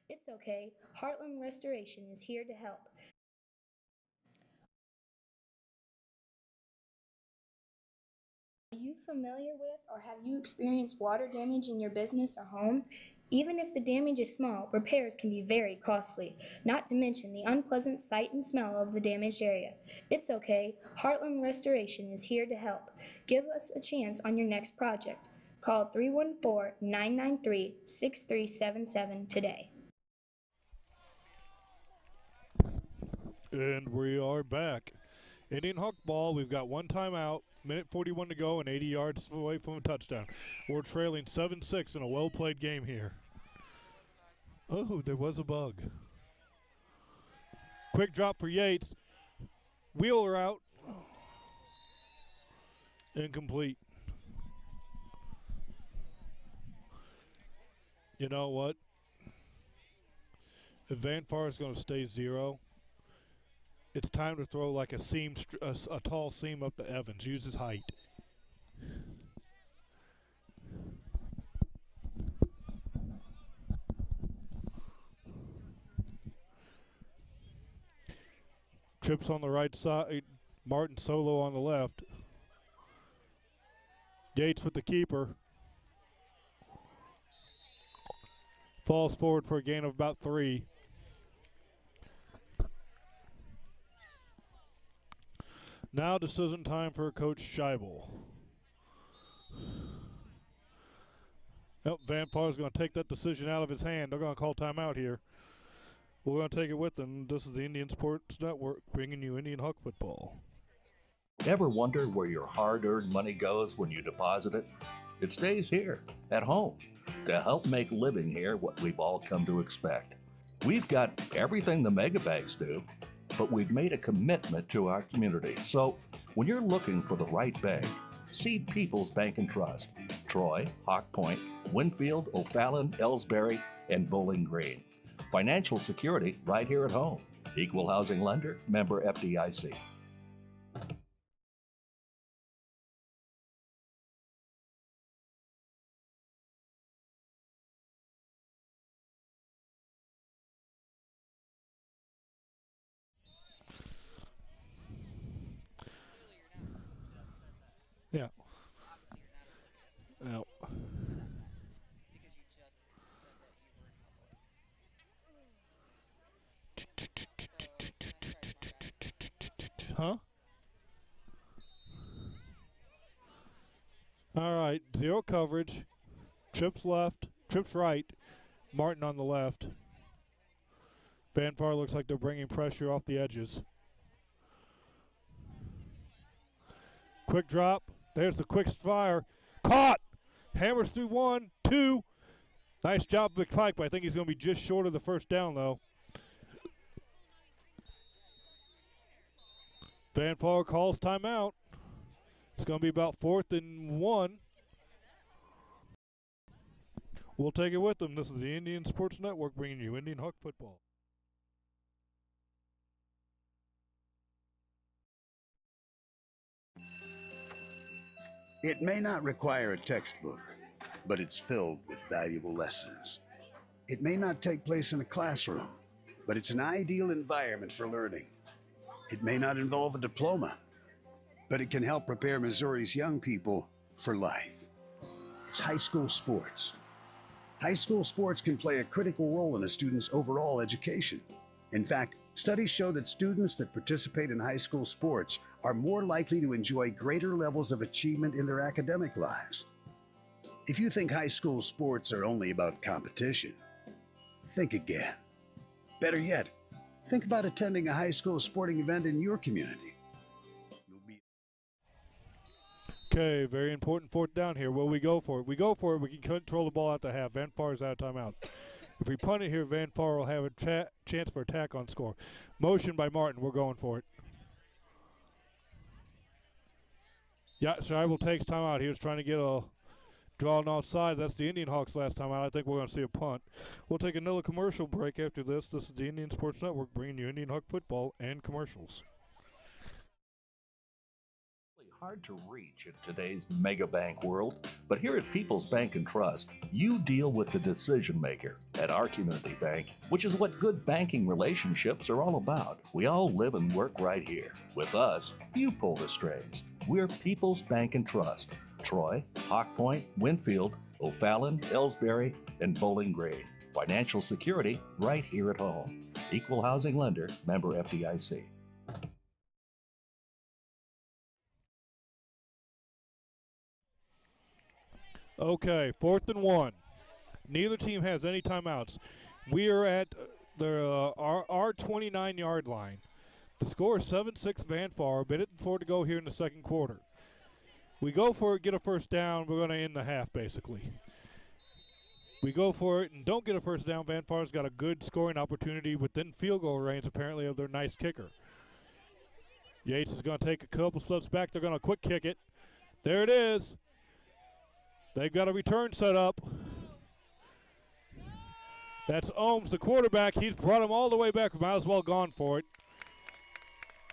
It's okay. Heartland Restoration is here to help. Are you familiar with or have you experienced water damage in your business or home? Even if the damage is small, repairs can be very costly, not to mention the unpleasant sight and smell of the damaged area. It's okay. Heartland Restoration is here to help. Give us a chance on your next project. Call 314-993-6377 today. And we are back. Indian Hawk ball. We've got one timeout, minute 41 to go, and 80 yards away from a touchdown. We're trailing 7-6 in a well-played game here. Oh, there was a bug. Quick drop for Yates. Wheeler out. Incomplete. You know what? If Van Far is going to stay 0, it's time to throw like a seam, a tall seam up to Evans. Use his height. Trips on the right side. Martin solo on the left. Yates with the keeper. Falls forward for a gain of about 3. Now decision time for Coach Scheibel. Nope, Van Far is going to take that decision out of his hand. They're going to call timeout here. We're going to take it with them. This is the Indian Sports Network bringing you Indian Hawk football. Ever wonder where your hard-earned money goes when you deposit it? It stays here, at home, to help make living here what we've all come to expect. We've got everything the megabanks do, but we've made a commitment to our community. So when you're looking for the right bank, see People's Bank and Trust. Troy, Hawk Point, Winfield, O'Fallon, Ellsbury, and Bowling Green. Financial security right here at home. Equal housing lender, member FDIC. Yeah. No. Huh? All right, 0 coverage. Trips left, trips right. Martin on the left. Van Far looks like they're bringing pressure off the edges. Quick drop. There's the quick fire. Caught! Hammers through 1, 2. Nice job, McPike, but I think he's going to be just short of the first down, though. Van Far calls timeout. It's going to be about 4th and 1. We'll take it with them. This is the Indian Sports Network bringing you Indian Hawk football. It may not require a textbook, but it's filled with valuable lessons. It may not take place in a classroom, but it's an ideal environment for learning. It may not involve a diploma, but it can help prepare Missouri's young people for life. It's high school sports. High school sports can play a critical role in a student's overall education. In fact, studies show that students that participate in high school sports are more likely to enjoy greater levels of achievement in their academic lives. If you think high school sports are only about competition, think again. Better yet, think about attending a high school sporting event in your community. Okay, very important 4th down here. Will we go for it? We go for it. We can control the ball at the half. Van Far is out of timeout. If we punt it here, Van Far will have a chance for attack on score. Motion by Martin. We're going for it. Yeah, Scheibel takes timeout. He was trying to get a Drawing offside, that's the Indian Hawks last time out. I think we're going to see a punt. We'll take another commercial break after this. This is the Indian Sports Network bringing you Indian Hawk football and commercials. Hard to reach in today's mega bank world, but here at People's Bank and Trust, you deal with the decision maker. At our community bank, which is what good banking relationships are all about, we all live and work right here. With us, you pull the strings. We're People's Bank and Trust. Troy, Hawk Point, Winfield, O'Fallon, Ellsbury, and Bowling Green. Financial security right here at home. Equal housing lender, member FDIC. Okay, 4th and 1. Neither team has any timeouts. We are at our 29-yard line. The score is 7-6 Van Far. A minute and 4 to go here in the second quarter. We go for it, get a first down. We're going to end the half, basically. We go for it and don't get a first down. Van Far's got a good scoring opportunity within field goal range, apparently, of their nice kicker. Yates is going to take a couple steps back. They're going to quick kick it. There it is. They've got a return set up. That's Ohms, the quarterback. He's brought him all the way back. Might as well gone for it.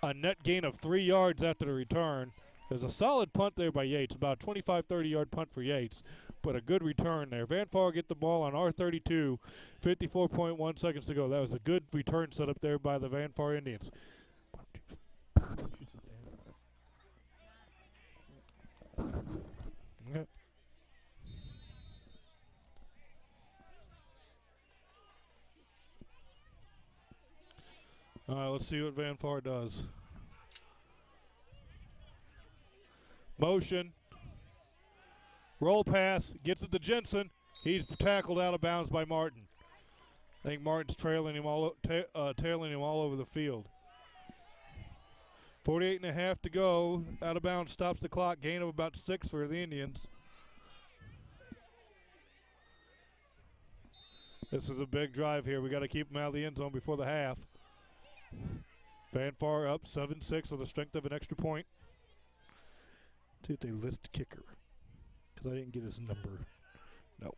A net gain of 3 yards after the return. There's a solid punt there by Yates, about a 25, 30-yard punt for Yates, but a good return there. Van Far get the ball on R32, 54.1 seconds to go. That was a good return set up there by the Van Far Indians. Okay. All right, let's see what Van Far does. Motion. Roll pass. Gets it to Jensen. He's tackled out of bounds by Martin. I think Martin's trailing him all over the field. 48.5 to go. Out of bounds stops the clock. Gain of about 6 for the Indians. This is a big drive here. We got to keep them out of the end zone before the half. Van Far up 7-6 on the strength of an extra point. See if they list kicker, because I didn't get his number. No.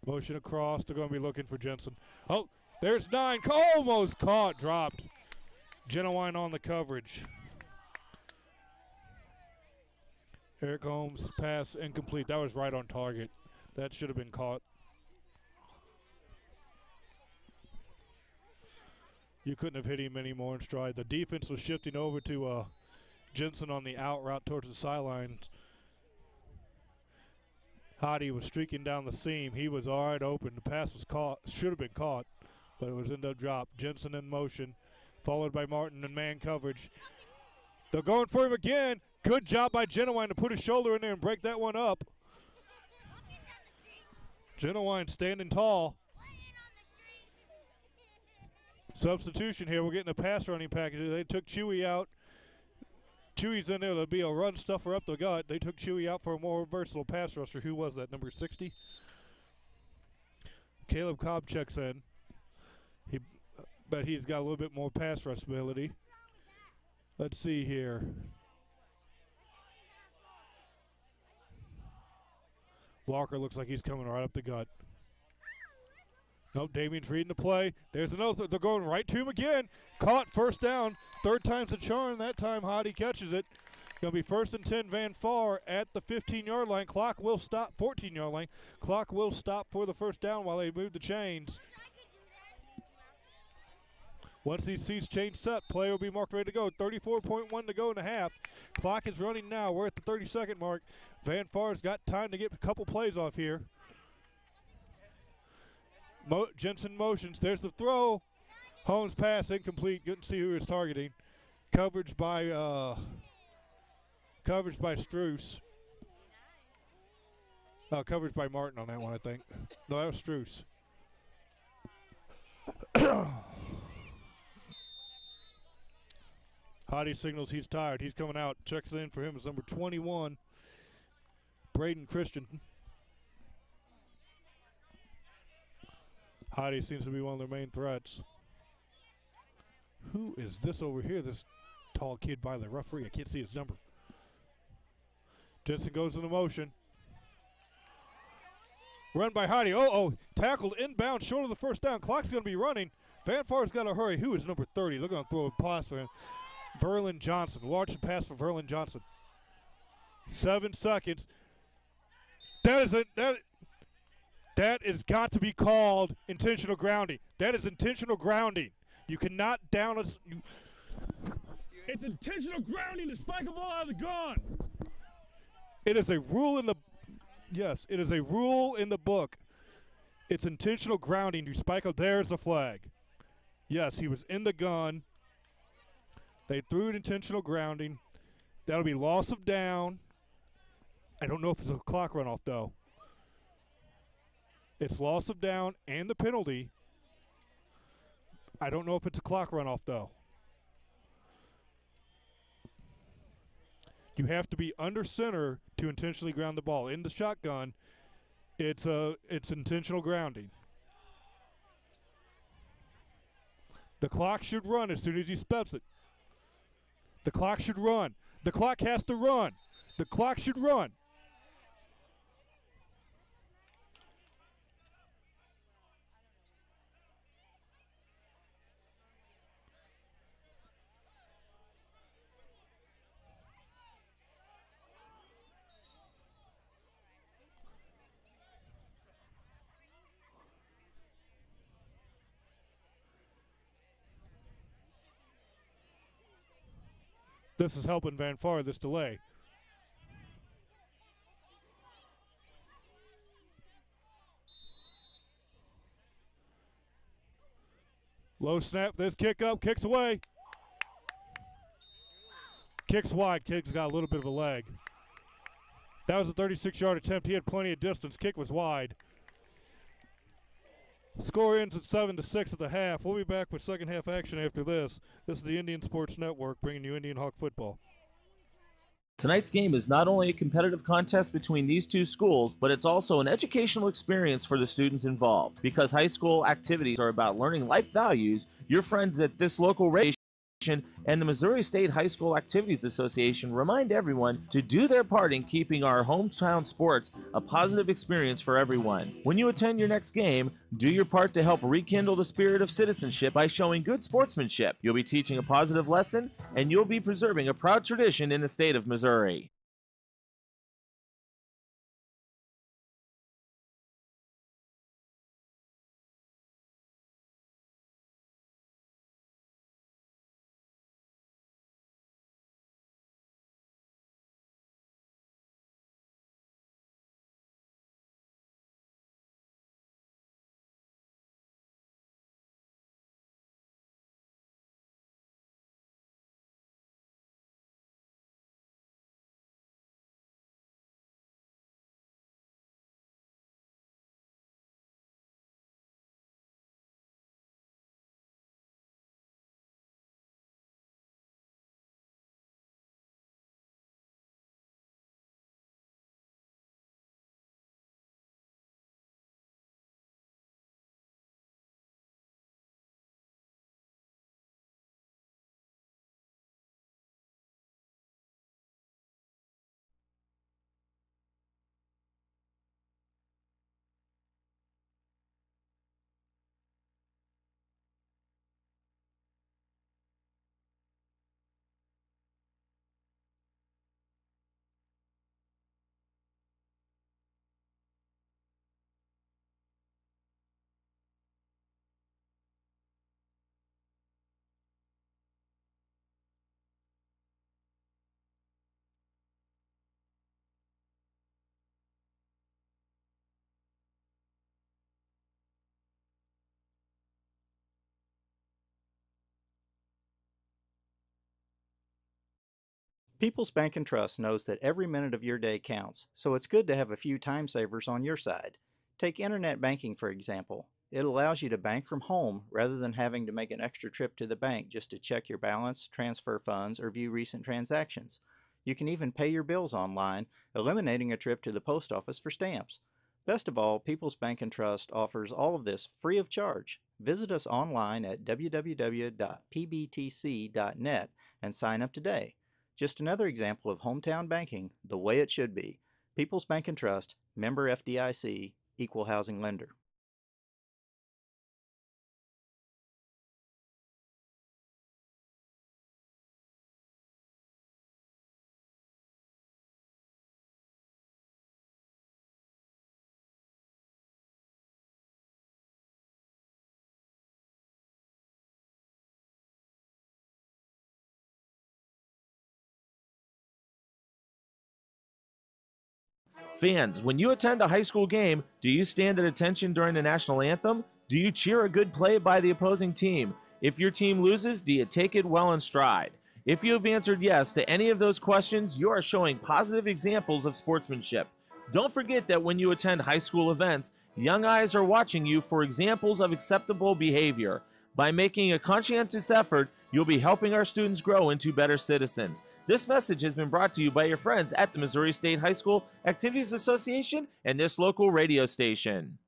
Motion across. They're going to be looking for Jensen. Oh, there's 9. Almost caught. Dropped. Genowine on the coverage. Eric Ohms pass incomplete. That was right on target. That should have been caught. You couldn't have hit him any more in stride. The defense was shifting over to Jensen on the out route towards the sidelines. Hottie was streaking down the seam. He was all right open. The pass was caught. Should have been caught, but it was ended up dropped. Jensen in motion, followed by Martin in man coverage. They're going for him again. Good job by Genowine to put his shoulder in there and break that one up. Genowine standing tall. Substitution here. We're getting a pass running package. They took Chewy out. Chewy's in there. There'll be a run stuffer up the gut. They took Chewy out for a more versatile pass rusher. Who was that? Number 60? Caleb Cobb checks in. But he's got a little bit more pass rush ability. Let's see here. Walker looks like he's coming right up the gut. Nope, Damien's reading the play. There's another. They're going right to him again. Caught, first down. Third time's the charm. That time Hottie catches it. Going to be 1st and 10 Van Far at the 15-yard line. Clock will stop. 14-yard line. Clock will stop for the first down while they move the chains. Once these seats change set, play will be marked ready to go. 34.1 to go in the half. Clock is running now. We're at the 30-second mark. Van Far's got time to get a couple plays off here. Jensen motions. There's the throw. Holmes pass incomplete. Couldn't see who he was targeting. Coverage by Struess. Coverage by Martin on that one, I think. No, that was Struess. Hottie signals he's tired. He's coming out. Checks in for him as number 21, Braden Christian. Hottie seems to be one of their main threats. Who is this over here? This tall kid by the referee. I can't see his number. Jensen goes into motion. Run by Heidi. Tackled inbound, short of the first down. Clock's going to be running. Van Far's got to hurry. Who is number 30? They're going to throw a pass for him. Verlin Johnson. Watch the pass for Verlin Johnson. 7 seconds. That is got to be called intentional grounding. That is intentional grounding. You cannot down us. It's intentional grounding to spike a ball out of the gun. It is a rule in the. Yes, it is a rule in the book. It's intentional grounding to spike up. There's the flag. Yes, he was in the gun. They threw an intentional grounding. That'll be loss of down. I don't know if it's a clock runoff, though. It's loss of down and the penalty. I don't know if it's a clock runoff, though. You have to be under center to intentionally ground the ball. In the shotgun, it's intentional grounding. The clock should run as soon as he steps it. The clock should run. The clock has to run. The clock should run. This is helping Van Far, this delay. Low snap, this kick up, kicks away. Kicks wide, kid's got a little bit of a leg. That was a 36-yard attempt. He had plenty of distance. Kick was wide. Score ends at 7-6 at the half. We'll be back with second half action after this. This is the Indian Sports Network bringing you Indian Hawk football. Tonight's game is not only a competitive contest between these two schools, but it's also an educational experience for the students involved. Because high school activities are about learning life values, your friends at this local radio and the Missouri State High School Activities Association remind everyone to do their part in keeping our hometown sports a positive experience for everyone. When you attend your next game, do your part to help rekindle the spirit of citizenship by showing good sportsmanship. You'll be teaching a positive lesson, and you'll be preserving a proud tradition in the state of Missouri. People's Bank and Trust knows that every minute of your day counts, so it's good to have a few time savers on your side. Take internet banking, for example. It allows you to bank from home rather than having to make an extra trip to the bank just to check your balance, transfer funds, or view recent transactions. You can even pay your bills online, eliminating a trip to the post office for stamps. Best of all, People's Bank and Trust offers all of this free of charge. Visit us online at www.pbtc.net and sign up today. Just another example of hometown banking the way it should be. People's Bank and Trust, member FDIC, equal housing lender. Fans, when you attend a high school game, do you stand at attention during the national anthem? Do you cheer a good play by the opposing team? If your team loses, do you take it well in stride? If you have answered yes to any of those questions, you are showing positive examples of sportsmanship. Don't forget that when you attend high school events, young eyes are watching you for examples of acceptable behavior. By making a conscientious effort, you'll be helping our students grow into better citizens. This message has been brought to you by your friends at the Missouri State High School Activities Association and this local radio station.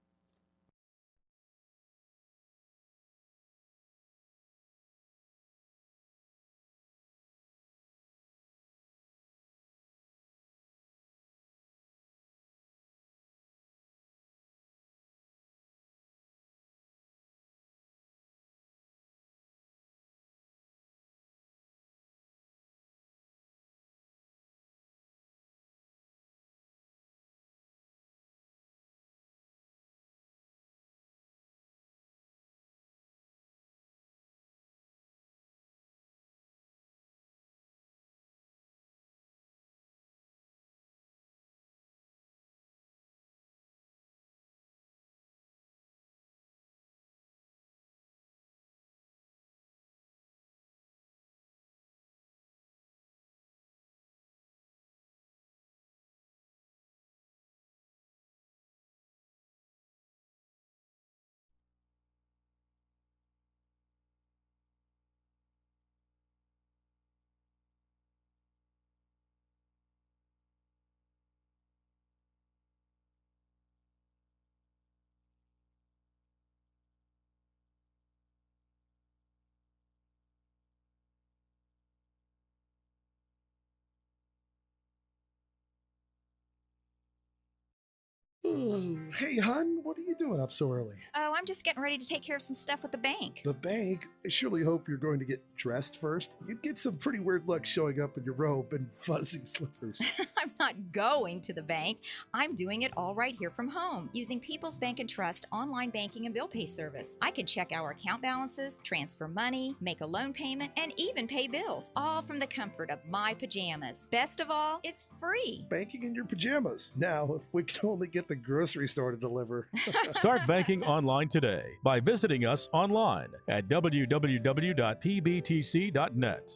Oh, hey, hon, what are you doing up so early? Oh, I'm just getting ready to take care of some stuff with the bank. The bank? I surely hope you're going to get dressed first. You'd get some pretty weird looks showing up in your robe and fuzzy slippers. I'm not going to the bank. I'm doing it all right here from home using People's Bank and Trust online banking and bill pay service. I can check our account balances, transfer money, make a loan payment, and even pay bills, all from the comfort of my pajamas. Best of all, it's free. Banking in your pajamas. Now, if we could only get the grocery store to deliver. Start banking online today by visiting us online at www.pbtc.net.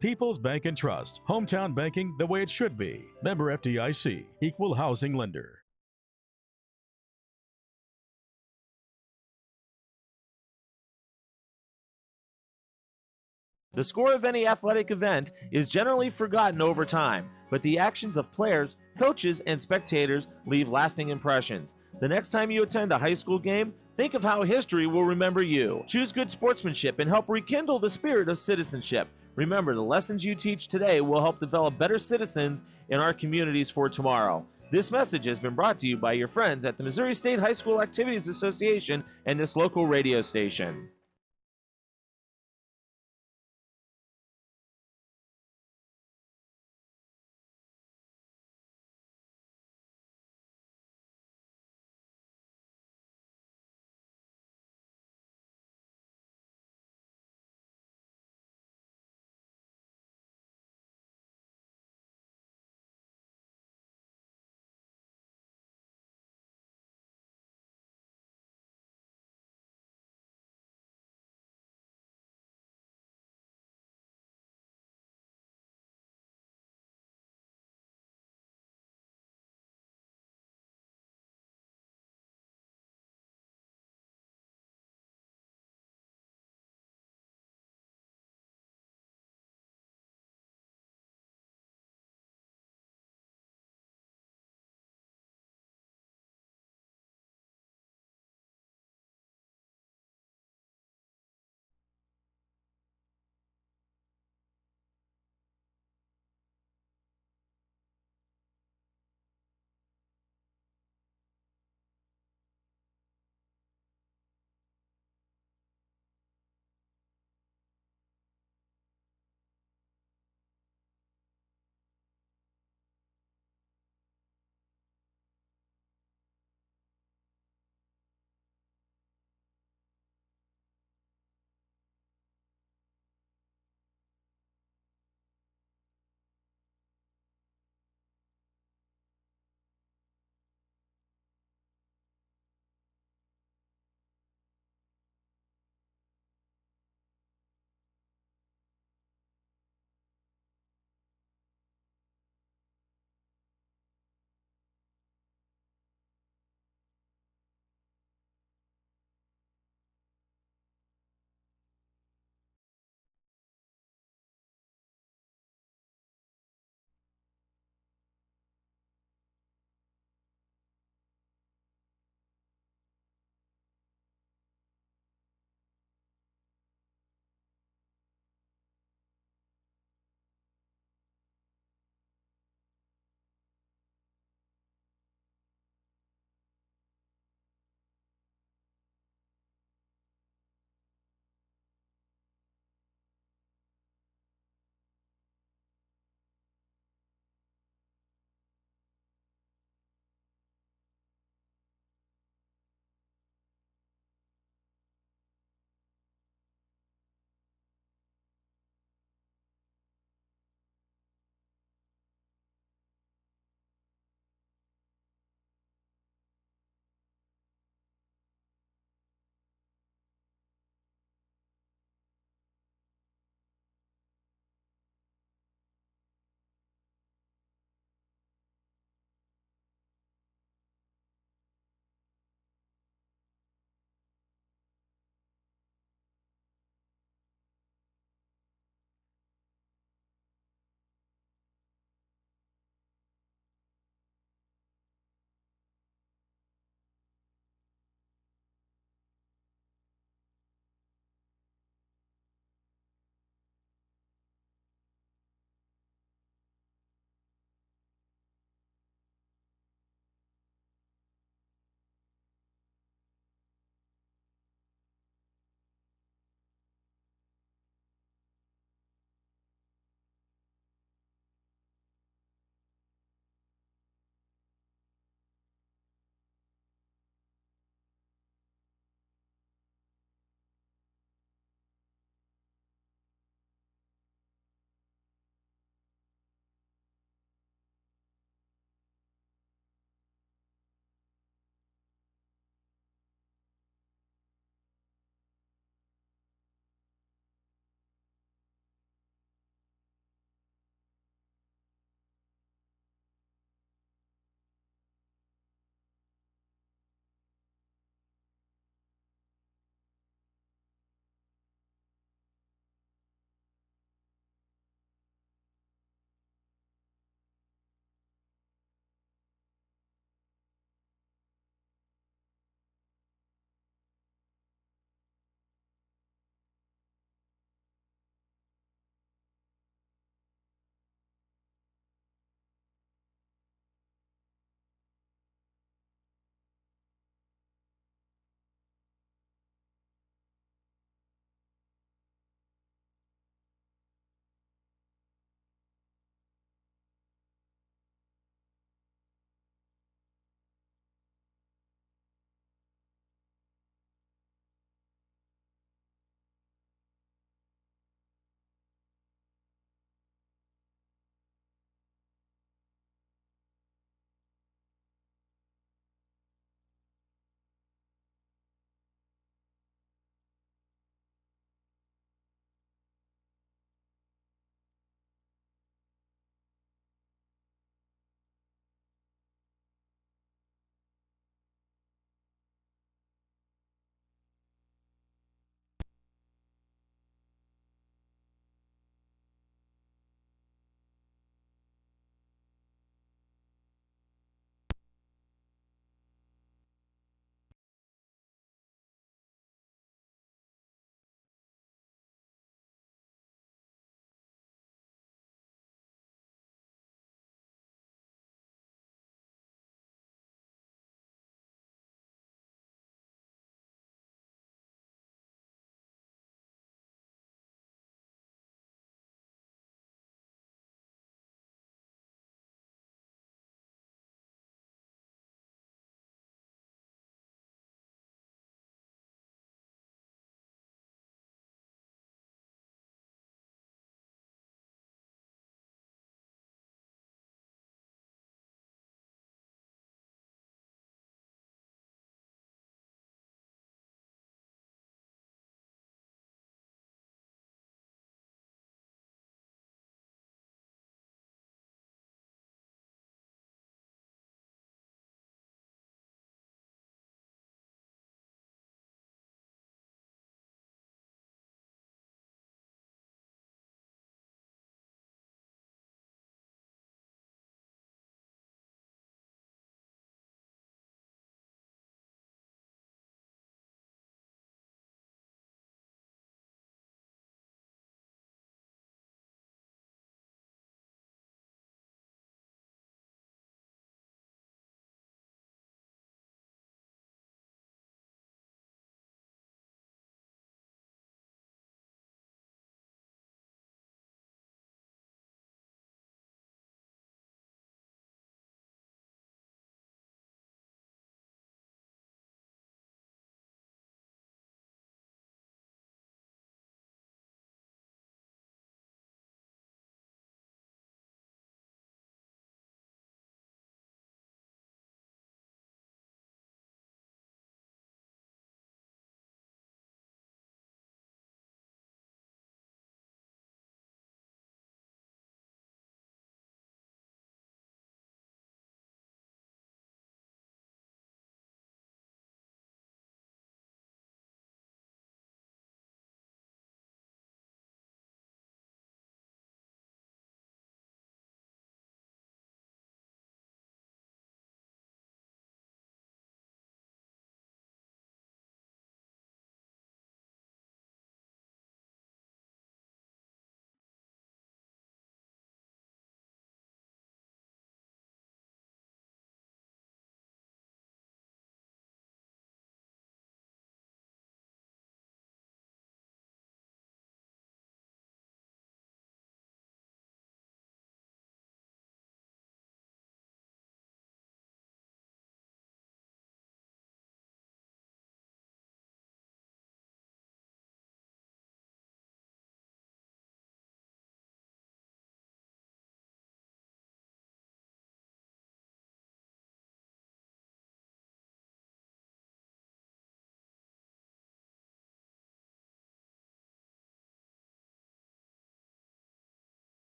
People's Bank and Trust. Hometown banking the way it should be. Member FDIC. Equal housing lender. The score of any athletic event is generally forgotten over time, but the actions of players, coaches, and spectators leave lasting impressions. The next time you attend a high school game, think of how history will remember you. Choose good sportsmanship and help rekindle the spirit of citizenship. Remember, the lessons you teach today will help develop better citizens in our communities for tomorrow. This message has been brought to you by your friends at the Missouri State High School Activities Association and this local radio station.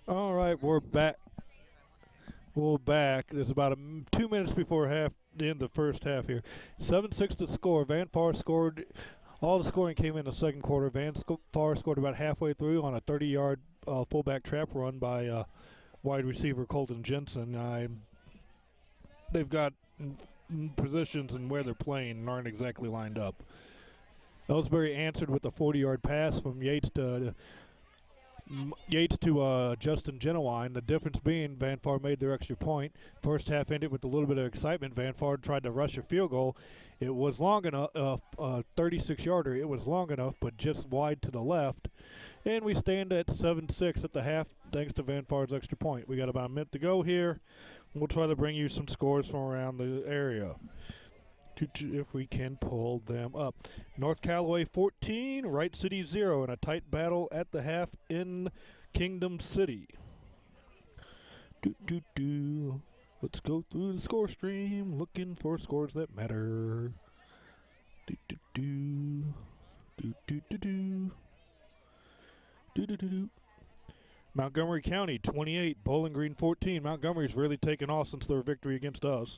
All right, we're back. We're back. There's about 2 minutes before the end of the first half here. 7-6 to score. Van Far scored. All the scoring came in the second quarter. Van Far scored about halfway through on a 30-yard fullback trap run by wide receiver Colton Jensen. They've got positions and where they're playing and aren't exactly lined up. Ellsbury answered with a 40-yard pass from Yates to Justin Genowine. The difference being Van Far made their extra point. First half ended with a little bit of excitement. Van Far tried to rush a field goal. It was long enough, 36-yarder. It was long enough, but just wide to the left. And we stand at 7-6 at the half, thanks to Van Far's extra point. We got about a minute to go here. We'll try to bring you some scores from around the area, if we can pull them up. North Callaway 14, Wright City 0 in a tight battle at the half in Kingdom City. Let's go through the score stream, looking for scores that matter. Montgomery County 28, Bowling Green 14. Montgomery's really taken off since their victory against us.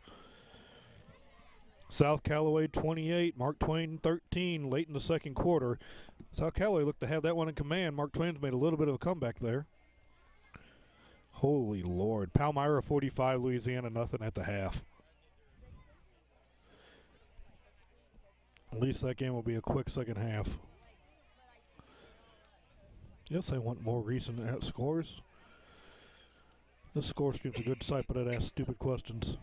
South Callaway 28, Mark Twain 13 late in the second quarter. South Callaway looked to have that one in command. Mark Twain's made a little bit of a comeback there. Holy Lord. Palmyra 45, Louisiana nothing at the half. At least that game will be a quick second half. Yes, I want more recent scores. This score stream's a good site, but it asks stupid questions.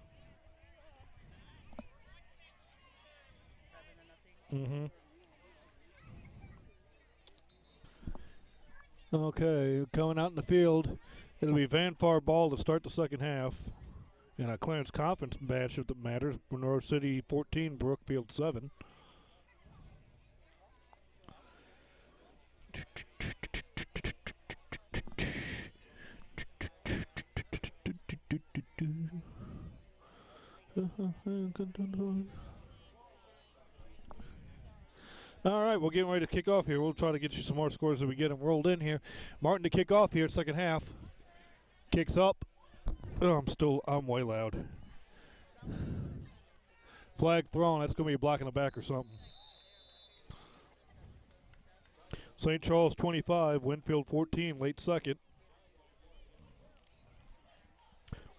Okay, coming out in the field, it'll be Van Far ball to start the second half. In a Clarence Conference match, if that matters, Monroe City 14, Brookfield 7. All right, we're getting ready to kick off here. We'll try to get you some more scores as we get them rolled in here. Martin to kick off here, second half. Kicks up. Oh, I'm way loud. Flag thrown. That's going to be a block in the back or something. St. Charles 25, Winfield 14, late second.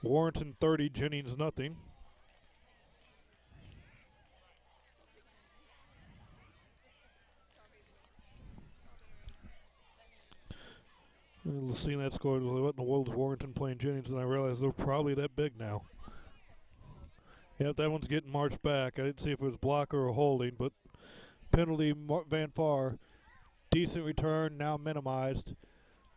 Warrenton 30, Jennings nothing. Seeing that score, what in the world is Warrenton playing Jennings? And I realized they're probably that big now. Yep, that one's getting marched back. I didn't see if it was block or a holding, but penalty, Van Far. Decent return, now minimized.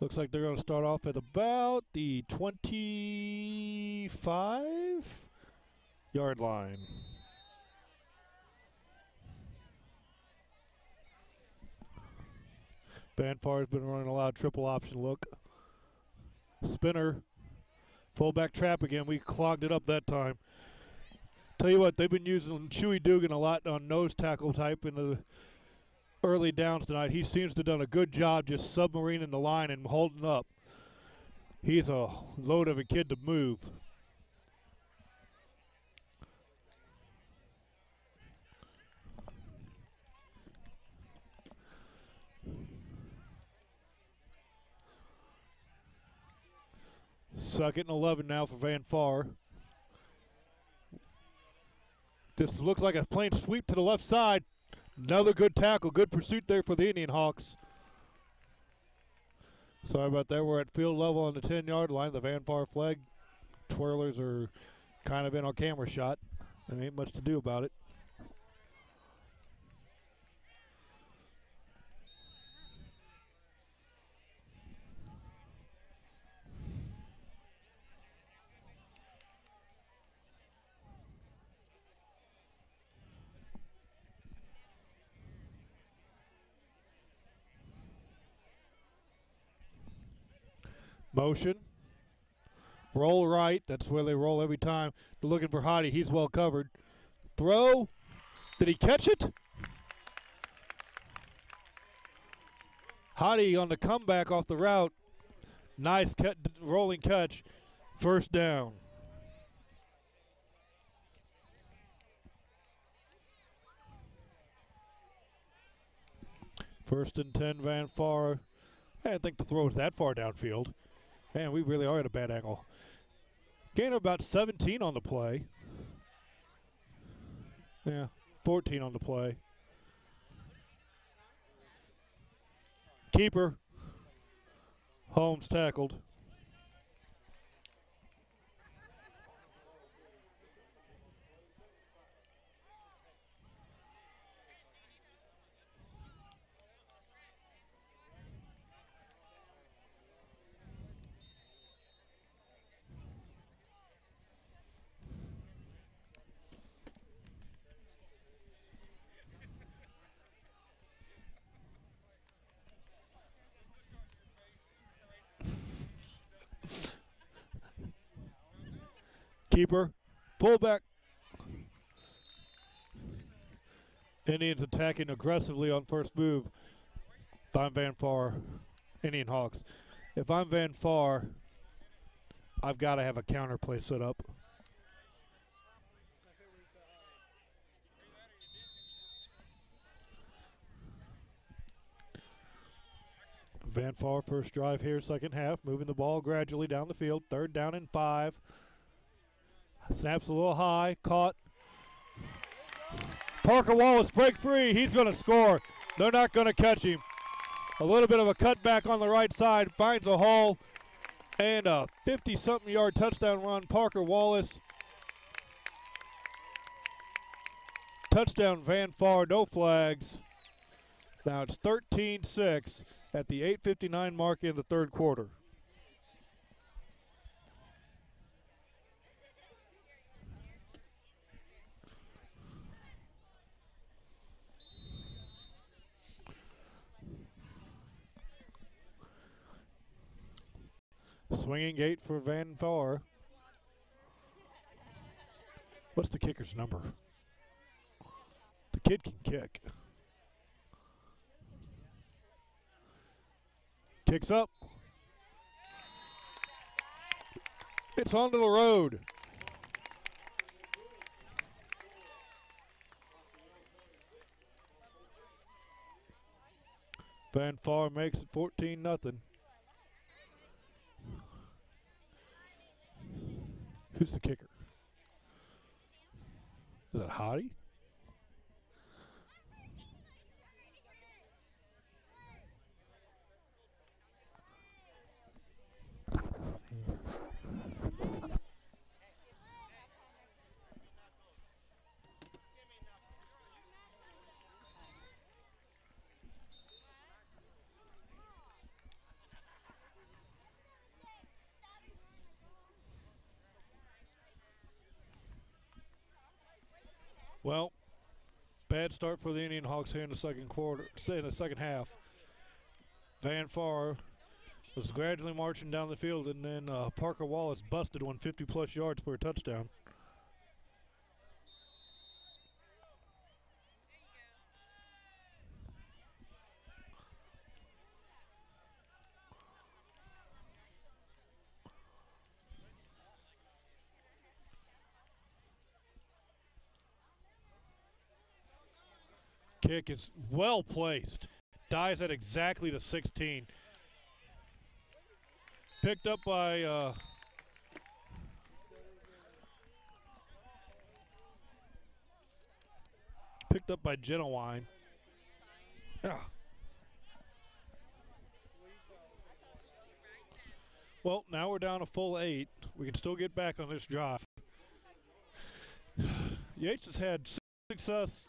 Looks like they're going to start off at about the 25-yard line. Van Far's been running a lot of triple option look. Spinner. Fullback trap again. We clogged it up that time. Tell you what, they've been using Chewy Dugan a lot on nose tackle type in the early downs tonight. He seems to have done a good job just submarining the line and holding up. He's a load of a kid to move. Second and 11 now for Van Far. This looks like a plain sweep to the left side. Another good tackle, good pursuit there for the Indian Hawks. Sorry about that. We're at field level on the 10-yard line. The Van Far flag twirlers are kind of in our camera shot. There ain't much to do about it. Motion. Roll right. That's where they roll every time. They're looking for Hottie. He's well covered. Throw. Did he catch it? Hottie on the comeback off the route Nice rolling catch. First down. First and 10, Van Far. I didn't think the throw was that far downfield. Man, we really are at a bad angle. Gain of about 17 on the play. Yeah, 14 on the play. Keeper. Holmes tackled. Keeper, fullback. Indians attacking aggressively on first move. If I'm Van Far, Indian Hawks. If I'm Van Far, I've got to have a counter play set up. Van Far first drive here, second half, moving the ball gradually down the field. Third down and 5. Snaps a little high, caught. Parker Wallace break free. He's going to score. They're not going to catch him. A little bit of a cutback on the right side, finds a hole, and a 50-something yard touchdown run. Parker Wallace. Touchdown Van Far, no flags. Now it's 13-6 at the 8:59 mark in the third quarter. Swinging gate for Van Far. What's the kicker's number? The kid can kick. Kicks up. It's onto the road. Van Far makes it 14-0. Who's the kicker? Is that Hottie? Well, bad start for the Indian Hawks here in the second quarter, in the second half. Van Far was gradually marching down the field, and then Parker Wallace busted one 50-plus yards for a touchdown. Kick is well placed. Dies at exactly the 16. Picked up by Genowine. Yeah. Well, now we're down a full 8. We can still get back on this drive. Yates has had success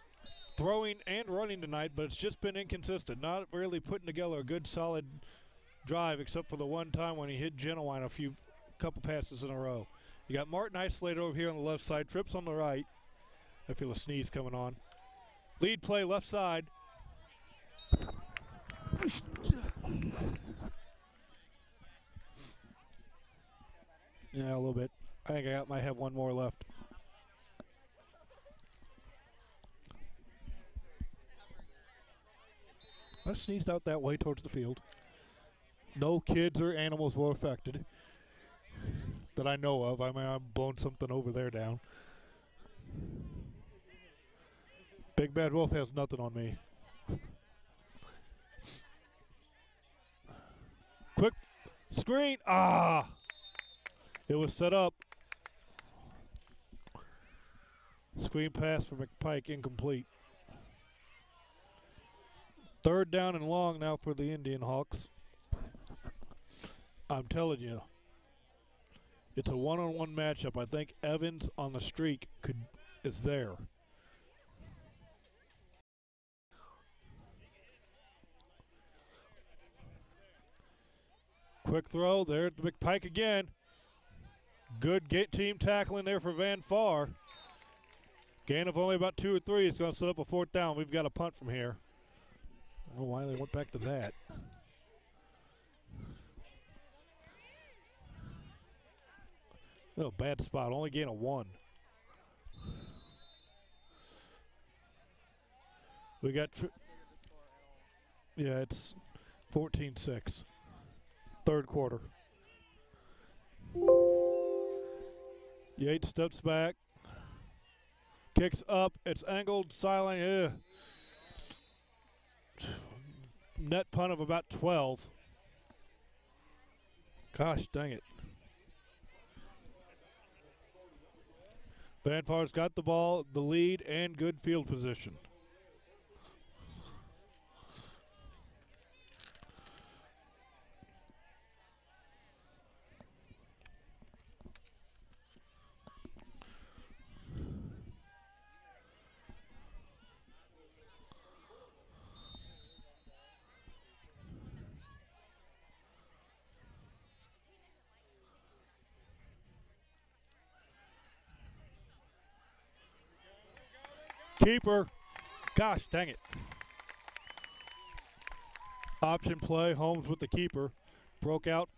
throwing and running tonight, but it's just been inconsistent. Not really putting together a good, solid drive, except for the one time when he hit Genowine couple passes in a row. You got Martin isolated over here on the left side, trips on the right. I feel a sneeze coming on. Lead play left side. Yeah, a little bit. I think I might have one more left. I sneezed out that way towards the field. No kids or animals were affected that I know of. I mean, I've blown something over there down. Big Bad Wolf has nothing on me. Quick screen. Ah! It was set up. Screen pass for McPike, incomplete. Third down and long now for the Indian Hawks. I'm telling you, it's a one-on-one matchup. I think Evans on the streak is there. Quick throw there to McPike again. Good team tackling there for Van Far. Gain of only about 2 or 3. It's going to set up a 4th down. We've got a punt from here. I don't know why they went back to that. Oh, bad spot. Only gain of 1. We got... yeah, it's 14-6. Third quarter. Yates steps back. Kicks up. It's angled. Sideline. Net punt of about 12. Gosh dang it. Van Far's got the ball, the lead, and good field position. Keeper. Gosh dang it. Option play. Holmes with the keeper. Broke out.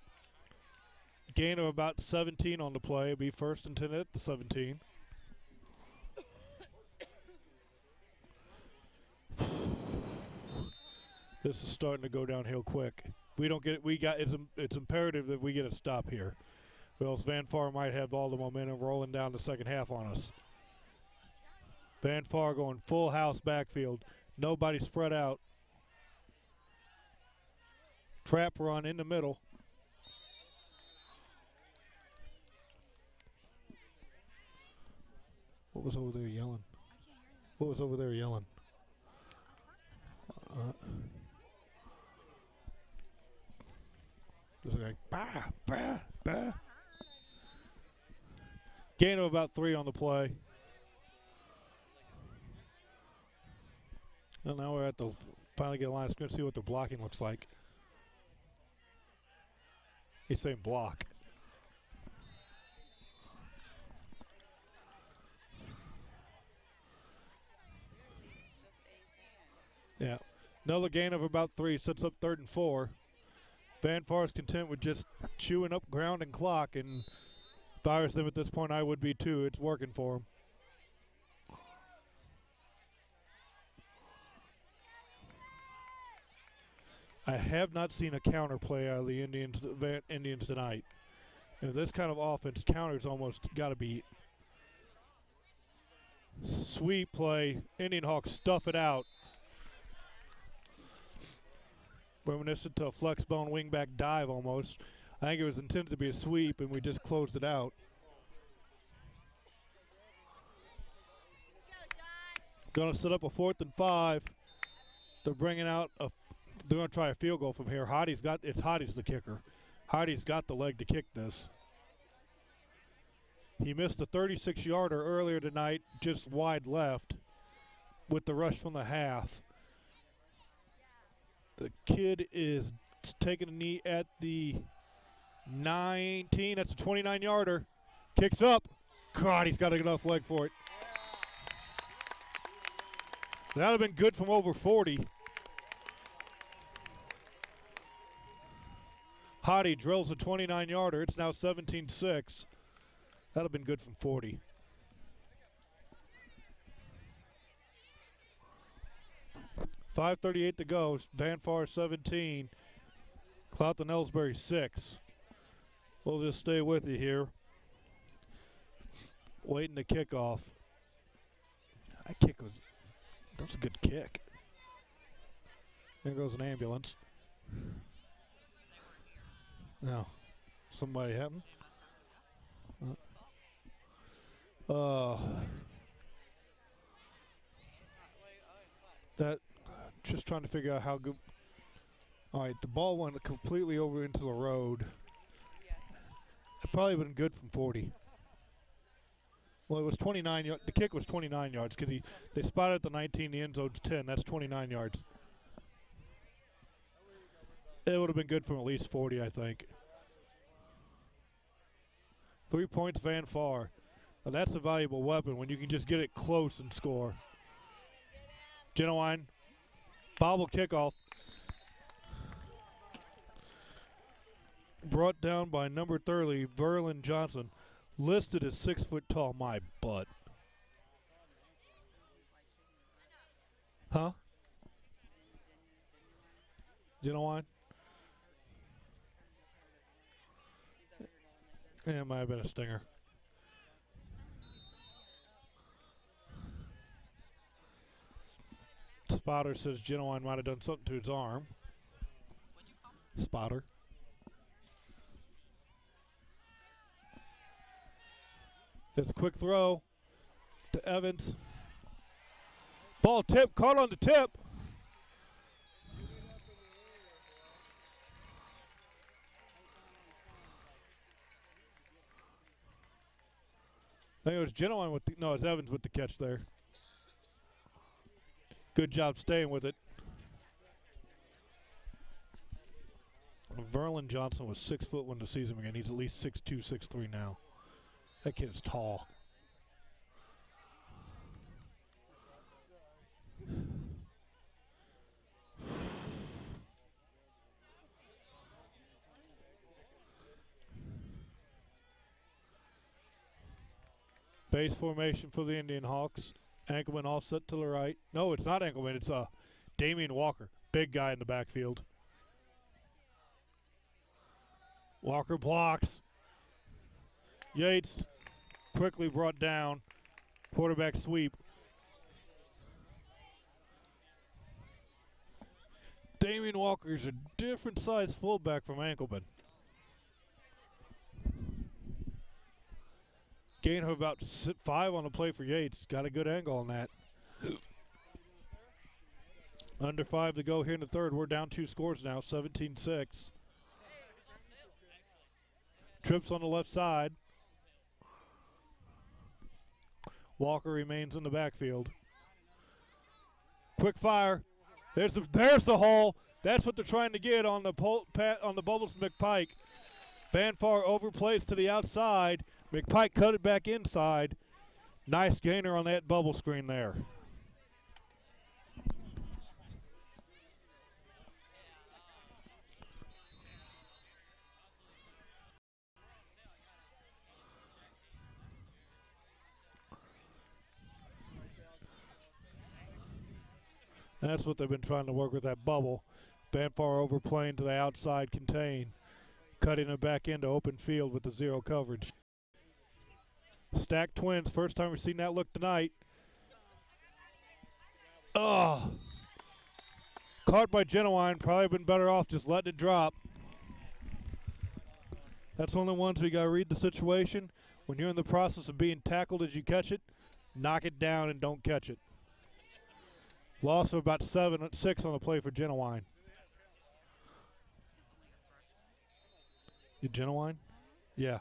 Gain of about 17 on the play. Be 1st and 10 at the 17. This is starting to go downhill quick. We don't get it. It's imperative that we get a stop here. Or else Van Far might have all the momentum rolling down the second half on us. Van Far going full house backfield. Nobody spread out. Trap run in the middle. What was over there yelling? What was over there yelling? Just like, bah, bah, bah. Gain of about 3 on the play. And now we're at the finally get a line of scrimmage, see what the blocking looks like. He's saying block. Yeah. Another gain of about 3, sets up 3rd and 4. Van Far's content with just chewing up ground and clock, and if I was them at this point, I would be too. It's working for him. I have not seen a counter play out of the Indians tonight. And this kind of offense, counters almost got to be sweep play. Indian Hawks stuff it out. Reminiscent to a flex bone wingback dive almost. I think it was intended to be a sweep, and we just closed it out. Going to set up a 4th and 5. They're bringing out a. They're going to try a field goal from here. Hottie's the kicker. Hottie's got the leg to kick this. He missed a 36-yarder earlier tonight, just wide left, with the rush from the half. The kid is taking a knee at the 19. That's a 29-yarder. Kicks up. God, he's got enough leg for it. That would have been good from over 40. Hottie drills a 29-yarder. It's now 17-6. That would have been good from 40. .5:38 to go. Van Far 17. Cloughton Ellsbury 6. We'll just stay with you here. Waiting to kick off. That was a good kick. There goes an ambulance. No. Somebody happened? That, just trying to figure out how good. All right, the ball went completely over into the road. It probably been good from 40. Well, it was 29 yards. The kick was 29 yards because they spotted the 19, the end zone's 10. That's 29 yards. It would have been good from at least 40, I think. 3 points, Van Far. Now that's a valuable weapon when you can just get it close and score. Genuine. Bobble kickoff. Brought down by number 30, Verlin Johnson. Listed as 6 foot tall. My butt. Huh? Genuine? Yeah, it might have been a stinger. Spotter says Genuine might have done something to his arm. Spotter. It's a quick throw to Evans. Ball tip, caught on the tip. I think it was Genuine with the, no, it's Evans with the catch there. Good job staying with it. Verlin Johnson was 6 foot when the season began. He's at least 6'2", 6'3" now. That kid is tall. Base formation for the Indian Hawks. Ankelman offset to the right. No, it's not Ankelman. It's Damian Walker. Big guy in the backfield. Walker blocks. Yates quickly brought down. Quarterback sweep. Damian Walker is a different size fullback from Ankelman. Gain of about 5 on the play for Yates. Got a good angle on that. Under 5 to go here in the third. We're down 2 scores now, 17-6. Trips on the left side. Walker remains in the backfield. Quick fire. There's the hole. That's what they're trying to get on the Bubbles McPike. Van Far overplays to the outside. McPike cut it back inside. Nice gainer on that bubble screen there. That's what they've been trying to work with, that bubble. Van Far overplaying to the outside contain. Cutting it back into open field with the 0 coverage. Stacked Twins, first time we've seen that look tonight. Oh. Caught by Genuine, probably been better off just letting it drop. That's one of the ones we got to read the situation. When you're in the process of being tackled as you catch it, knock it down and don't catch it. Loss of about 6 on the play for Genuine. You Genuine? Yeah.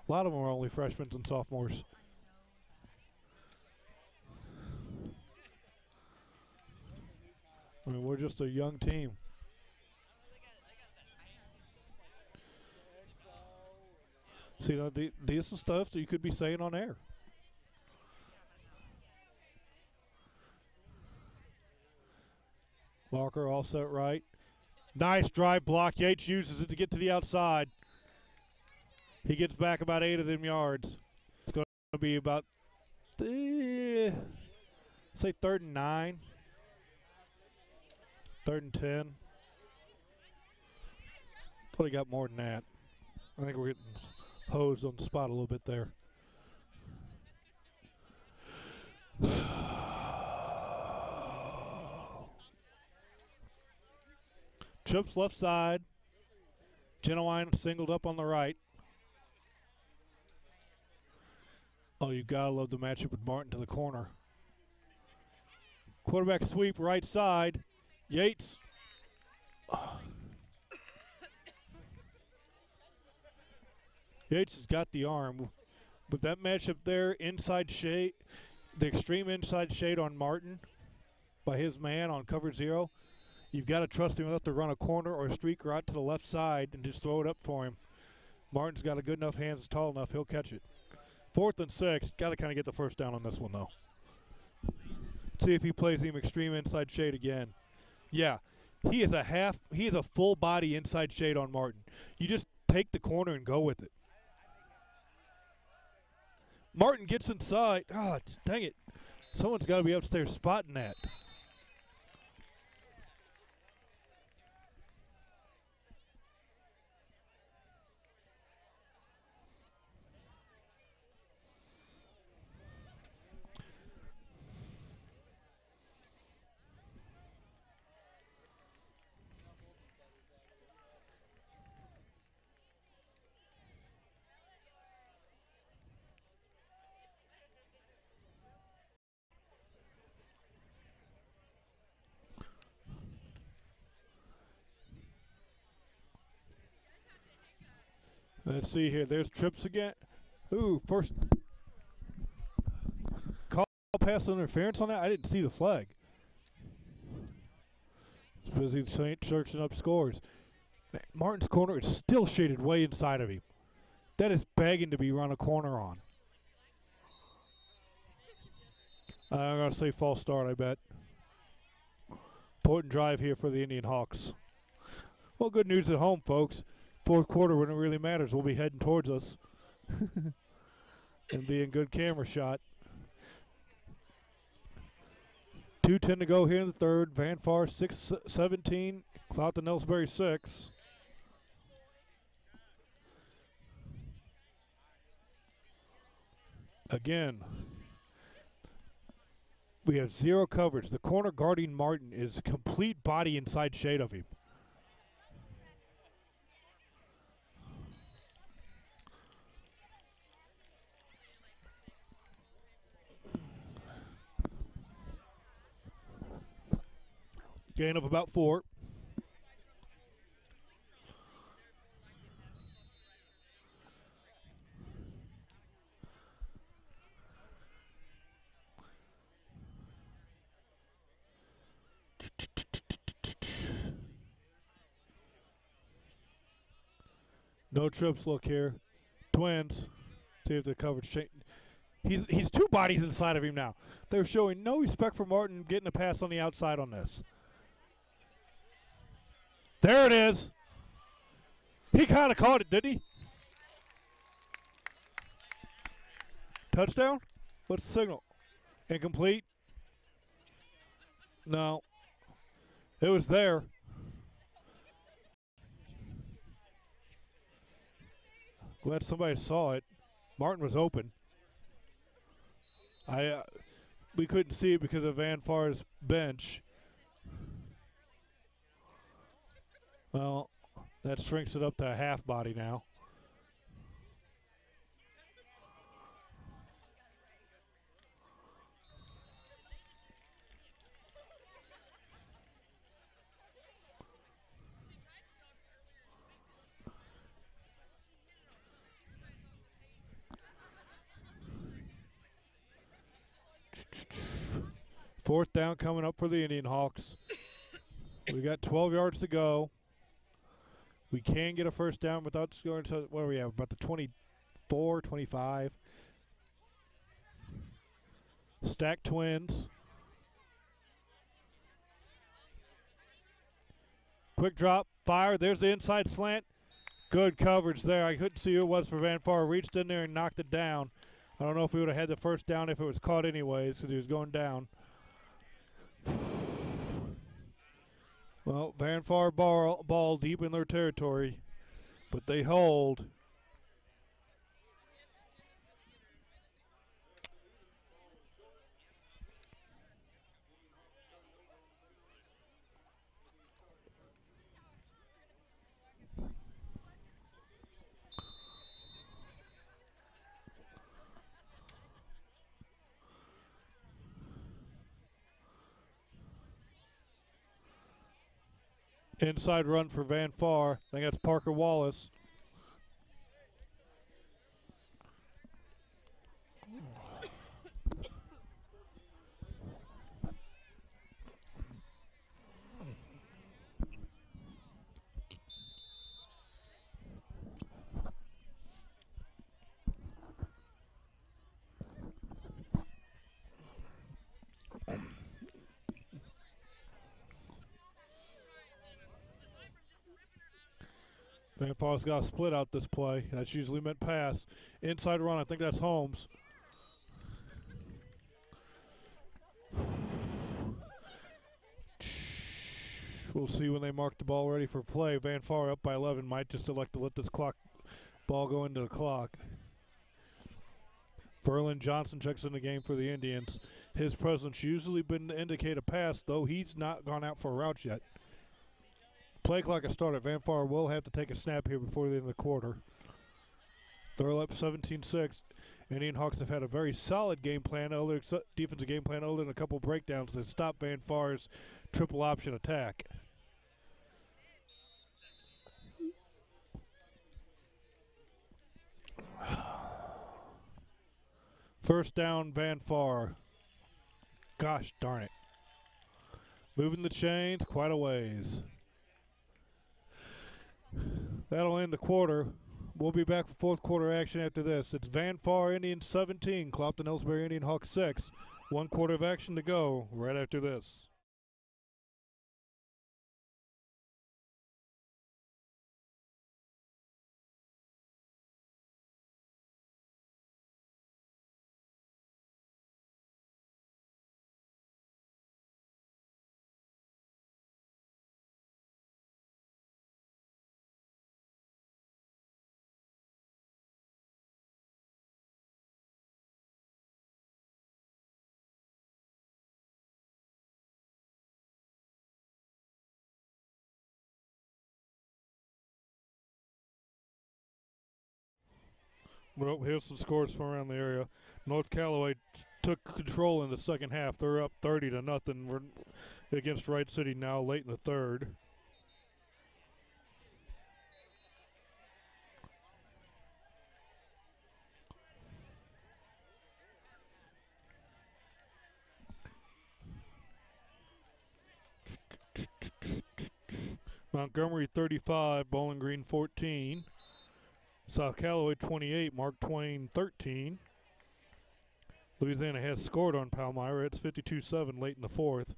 A lot of them are only freshmen and sophomores. I mean, we're just a young team. See, these are stuff that you could be saying on air. Walker offset right. Nice drive block. Yates uses it to get to the outside. He gets back about 8 of them yards. It's going to be about, say 3rd and 9. 3rd and 10. Thought he got more than that. I think we're getting hosed on the spot a little bit there. Trips left side. Genuine singled up on the right. Oh, you gotta love the matchup with Martin to the corner. Quarterback sweep right side. Yates. Yates has got the arm. But that matchup there, inside shade, the extreme inside shade on Martin by his man on cover 0. You've got to trust him enough to run a corner or a streaker out to the left side and just throw it up for him. Martin's got a good enough hands, tall enough, he'll catch it. 4th and 6, got to kind of get the first down on this one though. See if he plays him extreme inside shade again. Yeah, he is a full body inside shade on Martin. You just take the corner and go with it. Martin gets inside. Oh, dang it. Someone's got to be upstairs spotting that. Let's see here. There's Trips again. Ooh, first call pass interference on that. I didn't see the flag. It's busy searching up scores. Man, Martin's corner is still shaded way inside of him. That is begging to be run a corner on. I'm going to say false start, I bet. Important drive here for the Indian Hawks. Well, good news at home, folks. 4th quarter, when it really matters, will be heading towards us and be in good camera shot. 2:10 to go here in the 3rd. Van Far 6-17. Cloughton Ellsbury 6. Again, we have 0 coverage. The corner guarding Martin is complete body inside shade of him. Gain of about 4. No Trips look here. Twins. See if the coverage change. He's 2 bodies inside of him now. They're showing no respect for Martin getting a pass on the outside on this. There it is. He kind of caught it, didn't he? Touchdown? What's the signal? Incomplete? No. It was there. Glad somebody saw it. Martin was open. We couldn't see it because of Van Far's bench. Well, that shrinks it up to a half body now. Fourth down coming up for the Indian Hawks. We got 12 yards to go. We can get a first down without scoring. What do we have? About the 24, 25. Stack Twins. Quick drop, fire. There's the inside slant. Good coverage there. I couldn't see who it was for Van Far. Reached in there and knocked it down. I don't know if we would have had the first down if it was caught anyways because he was going down. Well, Van Far ball deep in their territory. but they hold. Inside run for Van Far. I think that's Parker Wallace. Van Far's got a split out this play. That's usually meant pass. Inside run, I think that's Holmes. We'll see when they mark the ball ready for play. Van Far up by 11. Might just elect to let this ball go into the clock. Verlin Johnson checks in the game for the Indians. His presence usually been to indicate a pass, though he's not gone out for a route yet. Play clock has started. Van Far will have to take a snap here before the end of the quarter. They're up 17-6. Indian Hawks have had a very solid game plan, defensive game plan, other than a couple breakdowns that stop Van Far's triple option attack. First down, Van Far. Gosh darn it. Moving the chains quite a ways. That'll end the quarter. We'll be back for fourth quarter action after this. It's Van Far Indians 17, Clopton-Ellsbury Indian Hawks 6. 1 quarter of action to go right after this. Well, here's some scores from around the area. North Callaway took control in the second half. They're up 30-0. We're against Wright City now late in the third. Montgomery 35, Bowling Green 14. South Callaway 28, Mark Twain 13. Louisiana has scored on Palmyra. It's 52-7 late in the fourth.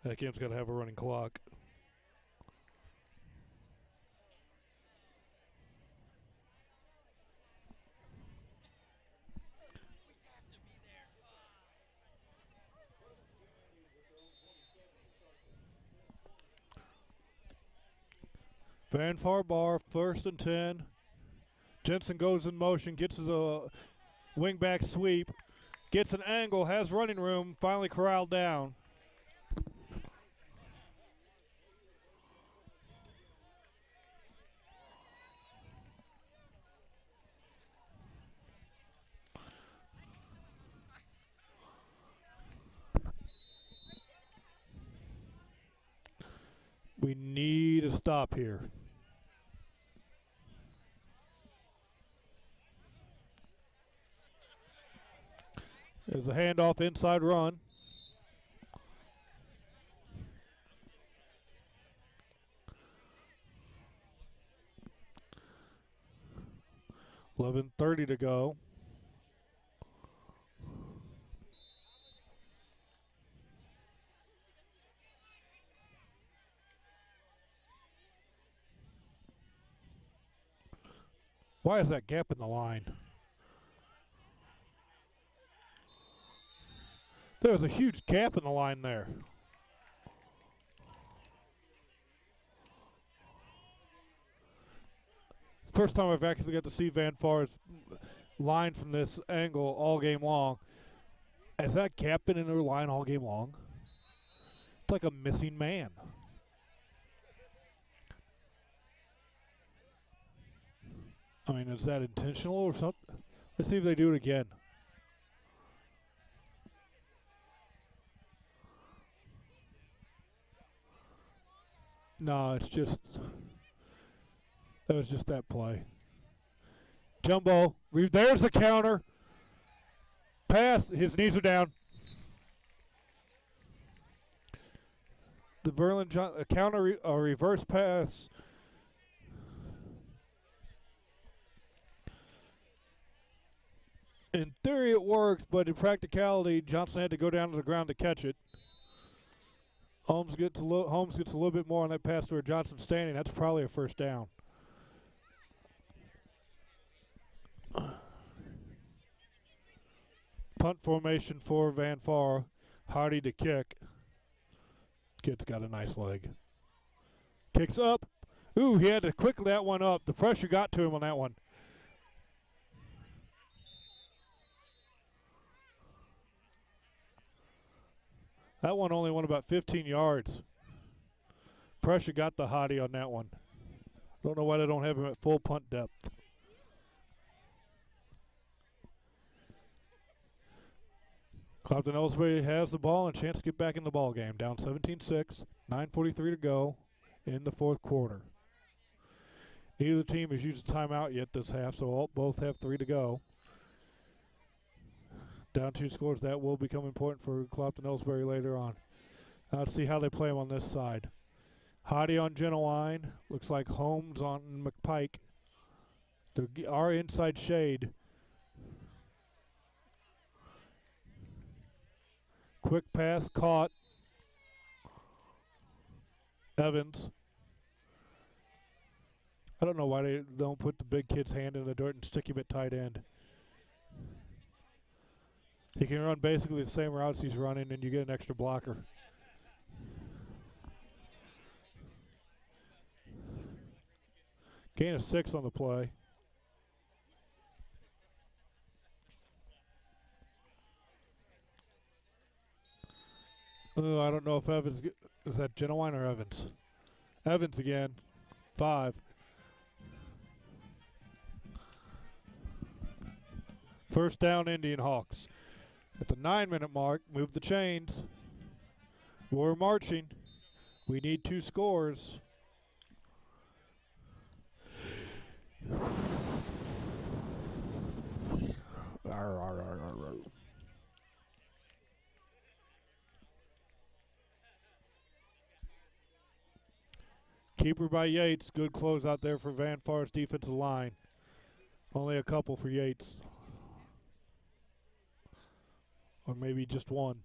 That game's got to have a running clock. Van Far bar, 1st and 10. Jensen goes in motion, gets his wing back sweep, gets an angle, has running room, finally corralled down. We need a stop here. There's a handoff, inside run. $11:30 to go. Why is that gap in the line? There's a huge gap in the line there. first time I've actually got to see Van Far's line from this angle all game long. Has that gap been in their line all game long? It's like a missing man. I mean, is that intentional or something? Let's see if they do it again. No, it's just, that was just that play. Jumbo, there's the counter. Pass, his knees are down. The Verlin a counter, a reverse pass. In theory it worked, but in practicality, Johnson had to go down to the ground to catch it. Holmes gets a little bit more on that pass to where Johnson's standing. That's probably a first down. Punt formation for Van Far. Hardy to kick. Kid's got a nice leg. Kicks up. Ooh, he had to quick that one up. The pressure got to him on that one. That one only went about 15 yards. Pressure got the hottie on that one. Don't know why they don't have him at full punt depth. Clopton-Ellsbury has the ball and a chance to get back in the ball game. Down 17-6, 9:43 to go in the fourth quarter. Neither team has used a timeout yet this half, so both have 3 to go. Down 2 scores, that will become important for Clopton-Ellsbury later on. Let's see how they play them on this side. Hottie on Genowine. Looks like Holmes on McPike. Our inside shade. Quick pass caught. Evans. I don't know why they don't put the big kid's hand in the dirt and stick him at tight end. He can run basically the same routes he's running, and you get an extra blocker. Gain of 6 on the play. Oh, I don't know if Evans, is that Genowine or Evans? Evans again, 5. First down, Indian Hawks. At the 9-minute mark, move the chains. We're marching. We need 2 scores. Keeper by Yates. Good close out there for Van Far's defensive line. Only a couple for Yates. Or maybe just one.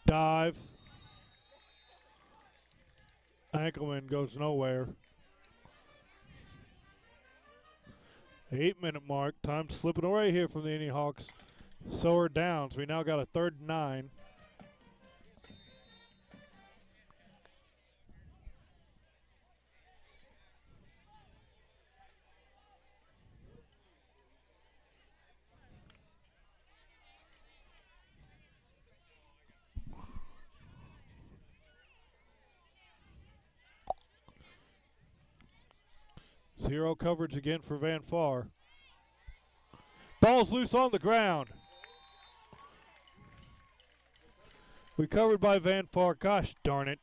Dive. Ankleman goes nowhere. 8-minute mark. Time slipping away here from the Indian Hawks. So we're down. So we now got a 3rd and 9. Zero coverage again for Van Far. Ball's loose on the ground. Recovered by Van Far. Gosh darn it.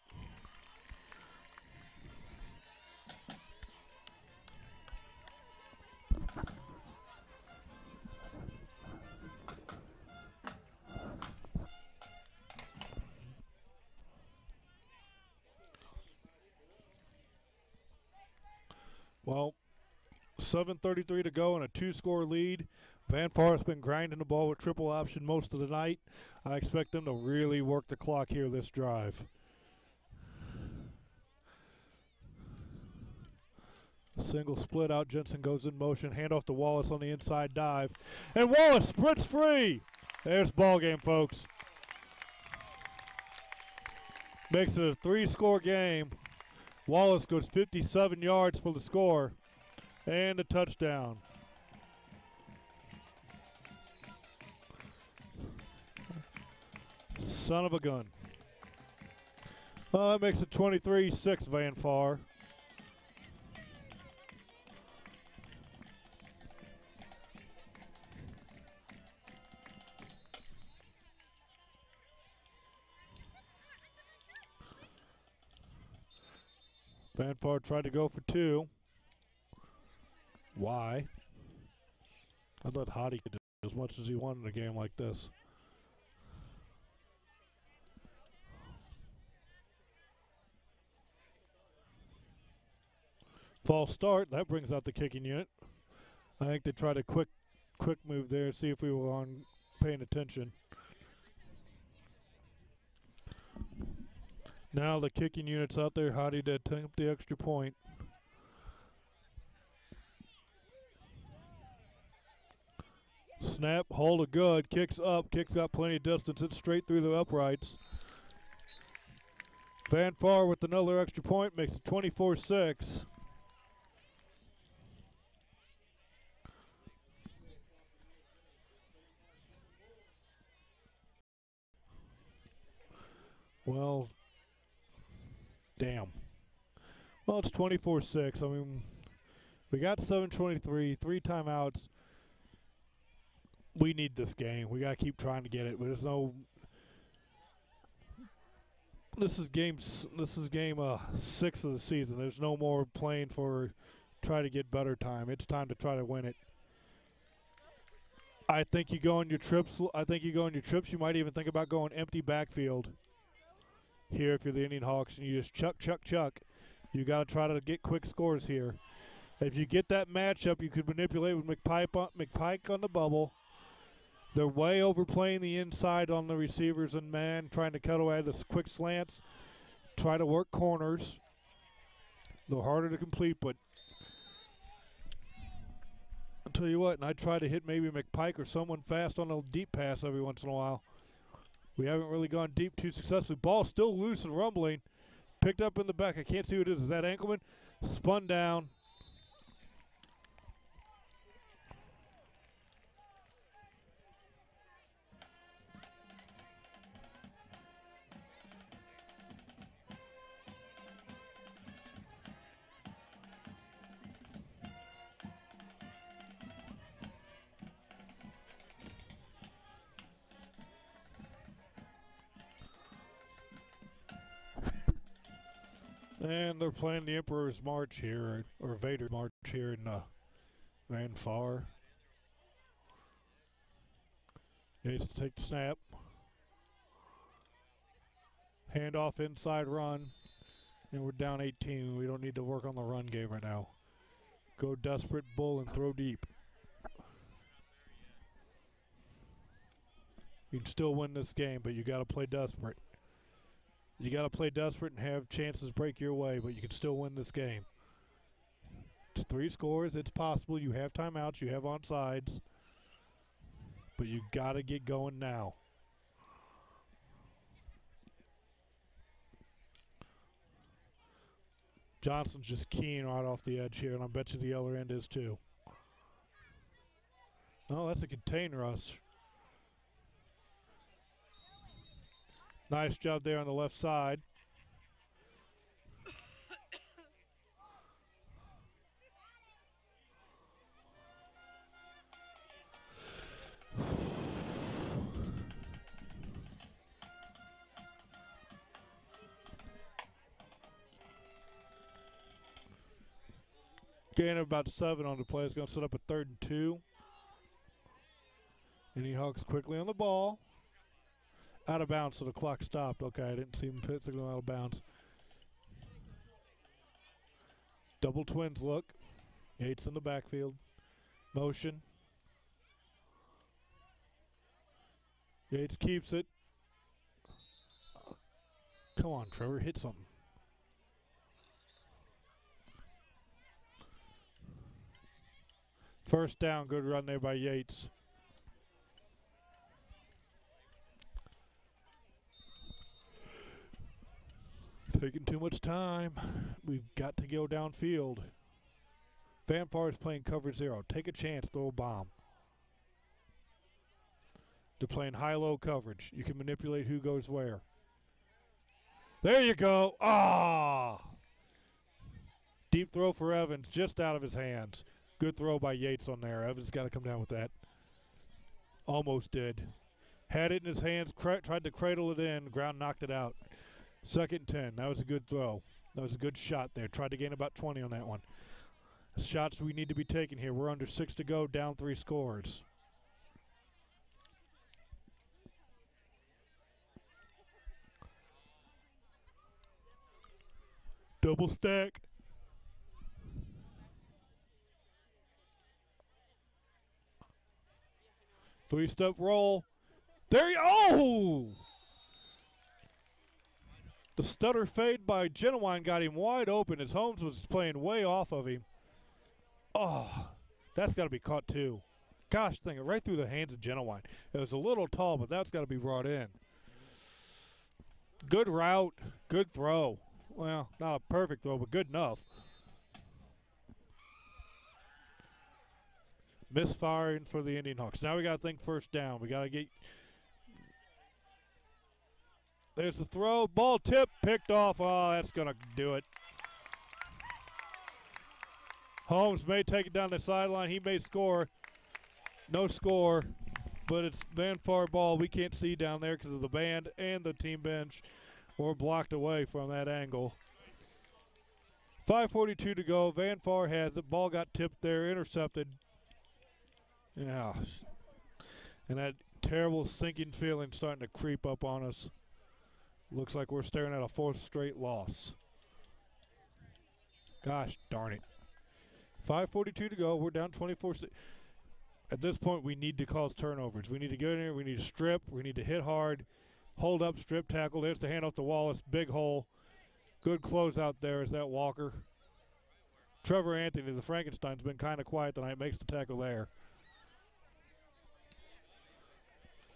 Well, 7:33 to go and a 2-score lead. Van Forest's been grinding the ball with triple option most of the night. I expect them to really work the clock here this drive. Single split out. Jensen goes in motion. Handoff to Wallace on the inside dive. And Wallace sprints free. There's ball game, folks. Makes it a 3-score game. Wallace goes 57 yards for the score and a touchdown. Son of a gun. That makes it 23-6 Van Far. Van Far tried to go for 2. Why? I thought Hottie could do as much as he wanted in a game like this. False start. That brings out the kicking unit. I think they tried a quick move there, see if we were on paying attention. Now the kicking unit's out there. Hottie to attempt the extra point. Snap, hold it good, kicks up, kicks out plenty of distance. It's straight through the uprights. Van Far with another extra point makes it 24-6. Well, damn. Well, it's 24-6. I mean, we got 7:23, 3 timeouts. We need this game. We got to keep trying to get it. But there's no. This is game 6 of the season. There's no more playing for try to get better time. It's time to try to win it. I think you go on your trips. You might even think about going empty backfield here if you're the Indian Hawks, and you just chuck. You got to try to get quick scores here. If you get that matchup, you could manipulate with McPike on the bubble. They're way overplaying the inside on the receivers and man, trying to cut away the quick slants, try to work corners. A little harder to complete, but I'll tell you what, and I try to hit maybe McPike or someone fast on a deep pass every once in a while. We haven't really gone deep too successfully. Ball still loose and rumbling. Picked up in the back. I can't see who it is. Is that Ankelman? Spun down. And they're playing the Emperor's March here, or Vader's March here in Van Far. Needs to take the snap. Handoff inside run. And we're down 18. We don't need to work on the run game right now. Go desperate, bull, and throw deep. You can still win this game, but you got to play desperate. You got to play desperate and have chances break your way, but you can still win this game. It's 3 scores. It's possible. You have timeouts. You have onside. But you got to get going now. Johnson's just keying right off the edge here, and I bet you the other end is too. No, that's a contain rush. Nice job there on the left side. Gain of about 7 on the play. It's going to set up a 3rd and 2. And he Hawks quickly on the ball. Out of bounds, so the clock stopped. Okay, I didn't see him pit signal out of bounds. Double twins look. Yates in the backfield. Motion. Yates keeps it. Come on, Trevor, hit something. First down, good run there by Yates. Taking too much time. We've got to go downfield. Van Far is playing cover 0. Take a chance, throw a bomb. They're playing high-low coverage. You can manipulate who goes where. There you go. Ah! Deep throw for Evans, just out of his hands. Good throw by Yates on there. Evans got to come down with that. Almost did. Had it in his hands, tried to cradle it in. Ground knocked it out. 2nd and 10. That was a good throw. That was a good shot there. Tried to gain about 20 on that one. Shots we need to be taking here. We're under 6 to go, down 3 scores. Double stack. Three-step roll. There you oh! The stutter fade by Genuine got him wide open as Holmes was playing way off of him. Oh, that's got to be caught too. Gosh, thing it right through the hands of Genuine. It was a little tall, but that's got to be brought in. Good route, good throw. Well, not a perfect throw, but good enough. Misfiring for the Indian Hawks. Now we got to think first down. We got to get. There's the throw. Ball tipped, picked off. Oh, that's going to do it. Holmes may take it down the sideline. He may score. No score, but it's Van Far ball. We can't see down there because of the band and the team bench. We're blocked away from that angle. 5:42 to go. Van Far has it. Ball got tipped there, intercepted. Yeah. And that terrible sinking feeling starting to creep up on us. Looks like we're staring at a 4th straight loss. Gosh darn it. 5:42 to go. We're down 24. At this point, we need to cause turnovers. We need to get in here. We need to strip. We need to hit hard. Hold up, strip tackle. There's the handoff to Wallace. Big hole. Good close out there. Is that Walker? Trevor Anthony, the Frankenstein's been kind of quiet tonight. Makes the tackle there.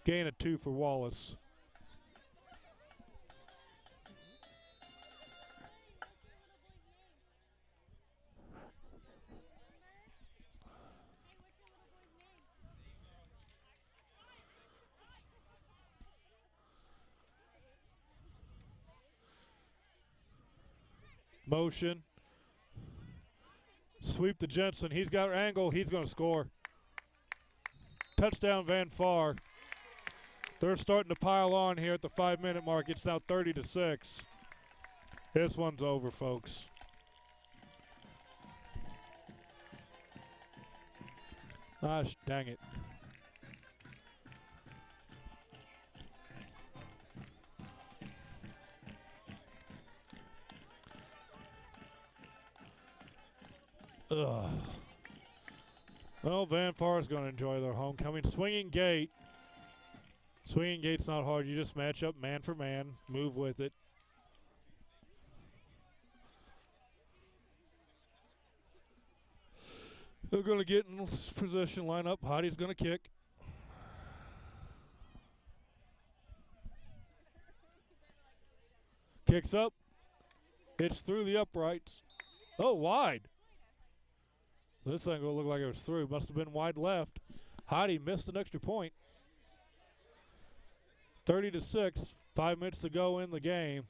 Gain of 2 for Wallace. Motion. Sweep to Jensen. He's got angle. He's going to score. Touchdown Van Far. They're starting to pile on here at the 5-minute mark. It's now 30-6. This one's over, folks. Gosh, dang it. Ugh. Well, Van Far is going to enjoy their homecoming. Swinging gate. Swinging gate's not hard. You just match up man for man. Move with it. They're going to get in position, line up. Hottie's going to kick. Kicks up. Hits through the uprights. Oh, wide. This thing will look like it was through. Must have been wide left. Hottie missed an extra point. 30-6. 5 minutes to go in the game.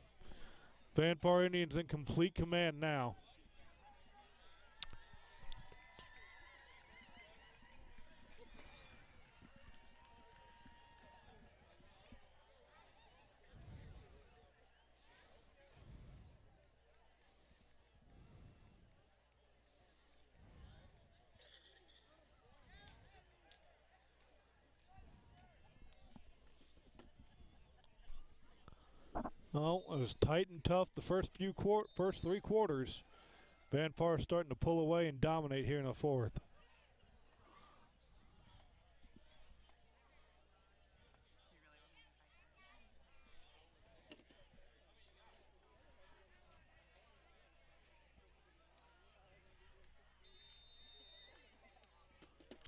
Van Far Indians in complete command now. Well, it was tight and tough the first 3 quarters. Van Far starting to pull away and dominate here in the 4th.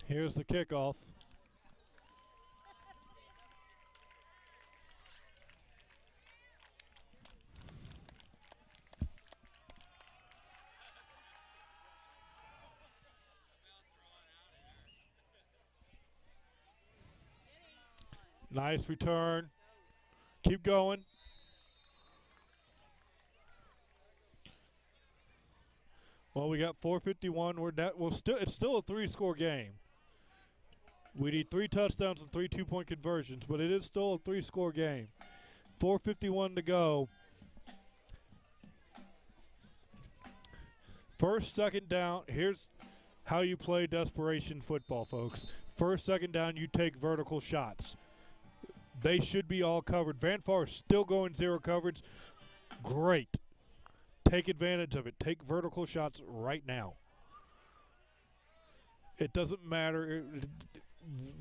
Here's the kickoff. Nice return. Keep going. Well, we got 4:51. It's still a 3-score game. We need 3 touchdowns and 3 2-point conversions, but it is still a 3-score game. 4:51 to go. First, second down. Here's how you play desperation football, folks. First, second down, you take vertical shots. They should be all covered. Van Far is still going 0 coverage. Great. Take advantage of it. Take vertical shots right now. It doesn't matter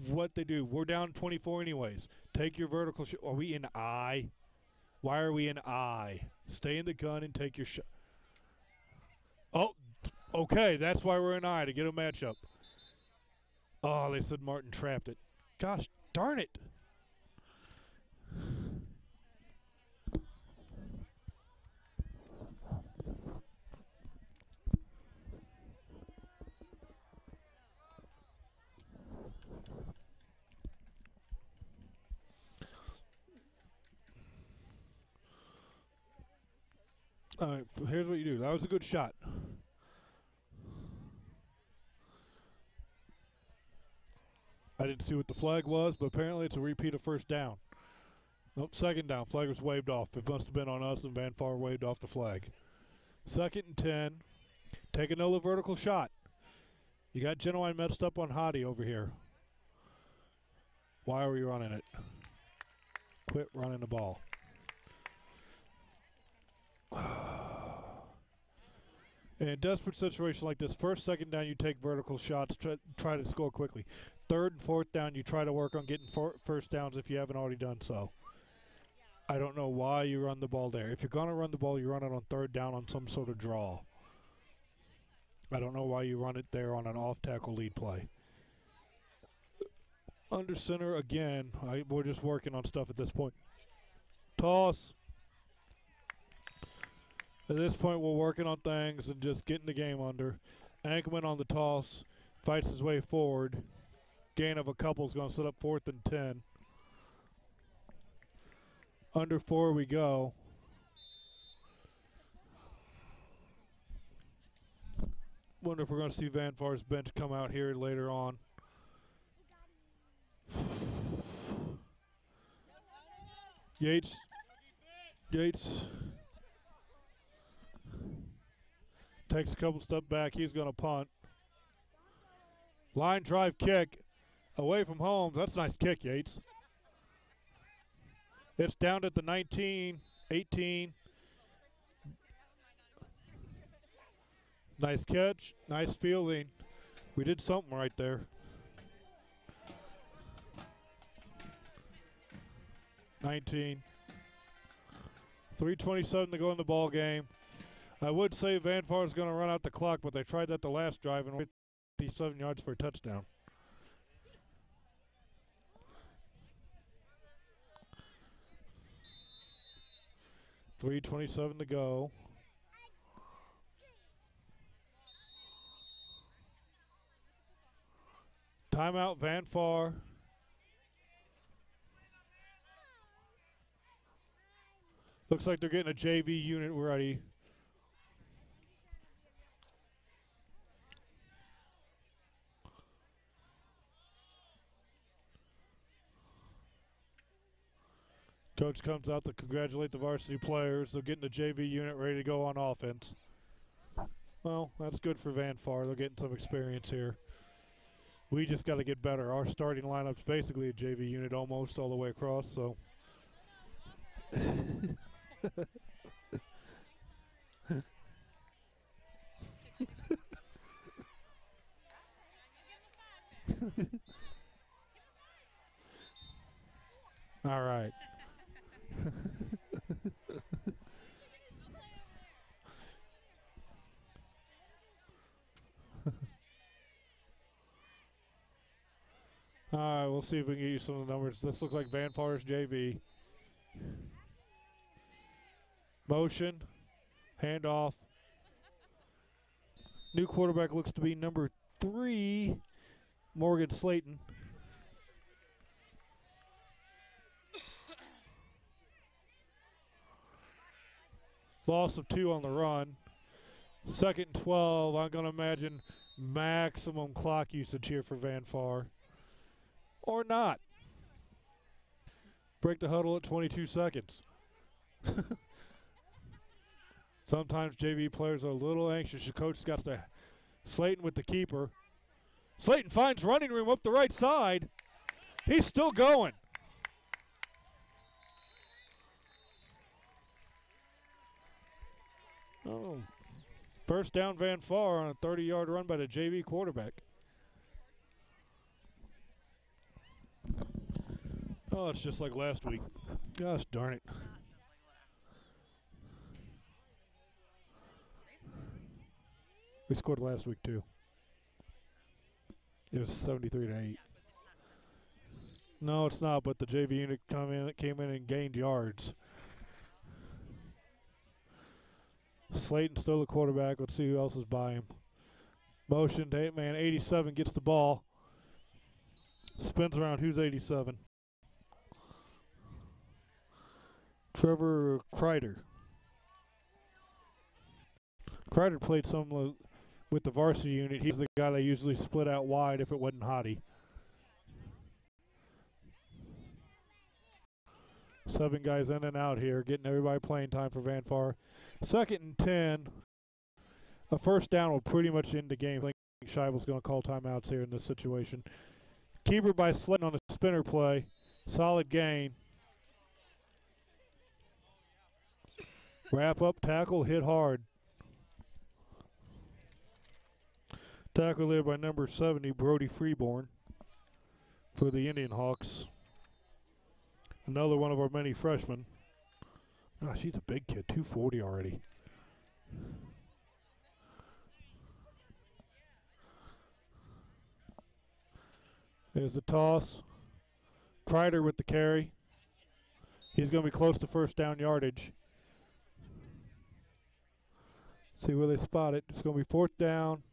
what they do. We're down 24 anyways. Take your vertical shot. Are we in I? Why are we in I? Stay in the gun and take your shot. Oh, okay. That's why we're in I, to get a matchup. Oh, they said Martin trapped it. Gosh darn it. All right, here's what you do. That was a good shot. I didn't see what the flag was, but apparently it's a repeat of first down. Nope, second down. Flag was waved off. It must have been on us, and Van Far waved off the flag. 2nd and 10. Take another vertical shot. You got Genuine messed up on Hottie over here. Why are we running it? Quit running the ball. In a desperate situation like this, first, second down, you take vertical shots, try to score quickly. 3rd and 4th down, you try to work on getting first downs if you haven't already done so. I don't know why you run the ball there. If you're going to run the ball, you run it on 3rd down on some sort of draw. I don't know why you run it there on an off-tackle lead play. Under center again. We're just working on stuff at this point. Toss. At this point, we're working on things and just getting the game under. Ankerman on the toss, fights his way forward. Gain of a couple is going to set up 4th and 10. Under 4 we go. Wonder if we're going to see Van Far's bench come out here later on. Yates takes a couple steps back. He's going to punt. Line drive kick away from Holmes. That's a nice kick, Yates. It's down at the 19, 18. Nice catch. Nice fielding. We did something right there. 19. 3:27 to go in the ball game. I would say Van Far is going to run out the clock, but they tried that the last drive and 57 yards for a touchdown. $3:27 to go. Timeout, Van Far. Looks like they're getting a JV unit ready. Coach comes out to congratulate the varsity players. They're getting the JV unit ready to go on offense. Well, that's good for Van Far. They're getting some experience here. We just got to get better. Our starting lineup's basically a JV unit almost all the way across, so. All right. All right, we'll see if we can get you some of the numbers. This looks like Van Forest JV. Motion, handoff. New quarterback looks to be number 3, Morgan Slayton. Loss of 2 on the run. 2nd and 12. I'm going to imagine maximum clock usage here for Van Far. Or not. Break the huddle at 22 seconds. Sometimes JV players are a little anxious. The coach got to Slayton with the keeper. Slayton finds running room up the right side. He's still going. Oh, first down Van Far on a 30-yard run by the JV quarterback. Oh, it's just like last week. Gosh darn it. We scored last week too. It was 73-8. No, it's not, but the JV unit came in and gained yards. Slayton still the quarterback. Let's see who else is by him. Motion to 8-man. 87 gets the ball. Spins around. Who's 87? Trevor Kreider. Kreider played some with the varsity unit. He's the guy they usually split out wide if it wasn't Hottie. 7 guys in and out here, getting everybody playing time for Van Far. 2nd and 10. A first down will pretty much end the game. I think Scheibel's going to call timeouts here in this situation. Keeper by Slayton on the spinner play. Solid gain. Wrap up, tackle, hit hard. Tackle there by number 70, Brody Freeborn, for the Indian Hawks. Another one of our many freshmen. Gosh, he's a big kid, 240 already. There's the toss. Kreider with the carry. He's going to be close to first down yardage. See where they spot it. It's going to be 4th down.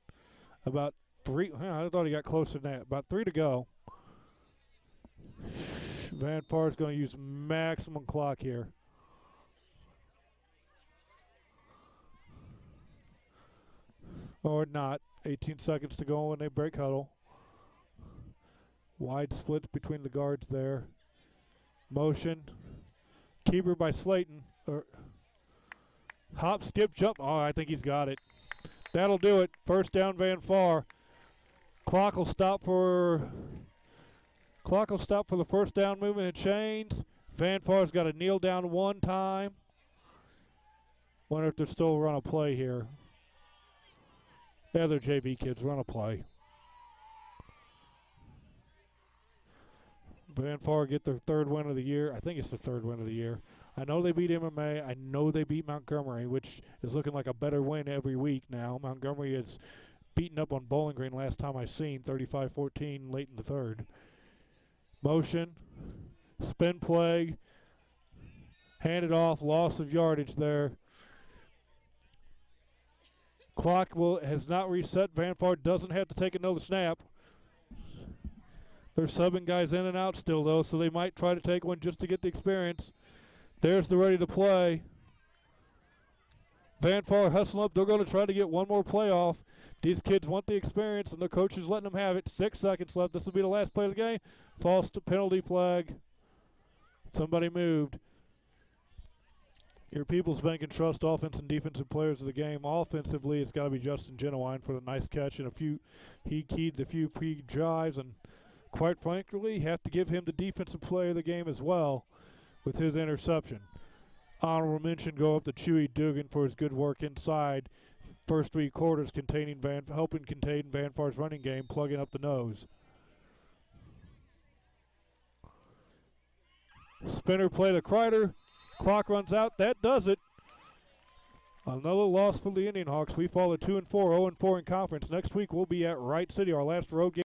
About 3. I thought he got closer than that. About 3 to go. Van Far is going to use maximum clock here. Or not. 18 seconds to go when they break huddle. Wide splits between the guards there. Motion. Keeper by Slayton. Hop, skip, jump. Oh, I think he's got it. That'll do it. First down, Van Far. Clock will stop for the first down movement and chains. Van Far's got to kneel down one time. Wonder if they're still run a play here. Yeah, they're JV kids. Run a play. Van Far get their 3rd win of the year. I think it's the 3rd win of the year. I know they beat MMA. I know they beat Montgomery, which is looking like a better win every week now. Montgomery is beaten up on Bowling Green last time I seen, 35-14 late in the 3rd. Motion, spin play, handed off, loss of yardage there. Clock has not reset. Van Far doesn't have to take another snap. They're subbing guys in and out still, though, so they might try to take one just to get the experience. There's the ready to play. Van Far hustling up. They're going to try to get one more play off. These kids want the experience, and the coach is letting them have it. 6 seconds left. This will be the last play of the game. False to penalty flag. Somebody moved. Your People's Bank and Trust offense and defensive players of the game. Offensively, it's got to be Justin Genowine for the nice catch and he keyed the few pre-drives, and quite frankly, have to give him the defensive player of the game as well with his interception. Honorable mention go up to Chewy Dugan for his good work inside. First 3 quarters helping contain Van Far's running game, plugging up the nose. Spinner play to Kreider. Clock runs out. That does it. Another loss for the Indian Hawks. We fall at 2-4, 0-4 in conference. Next week we'll be at Wright City, our last road game.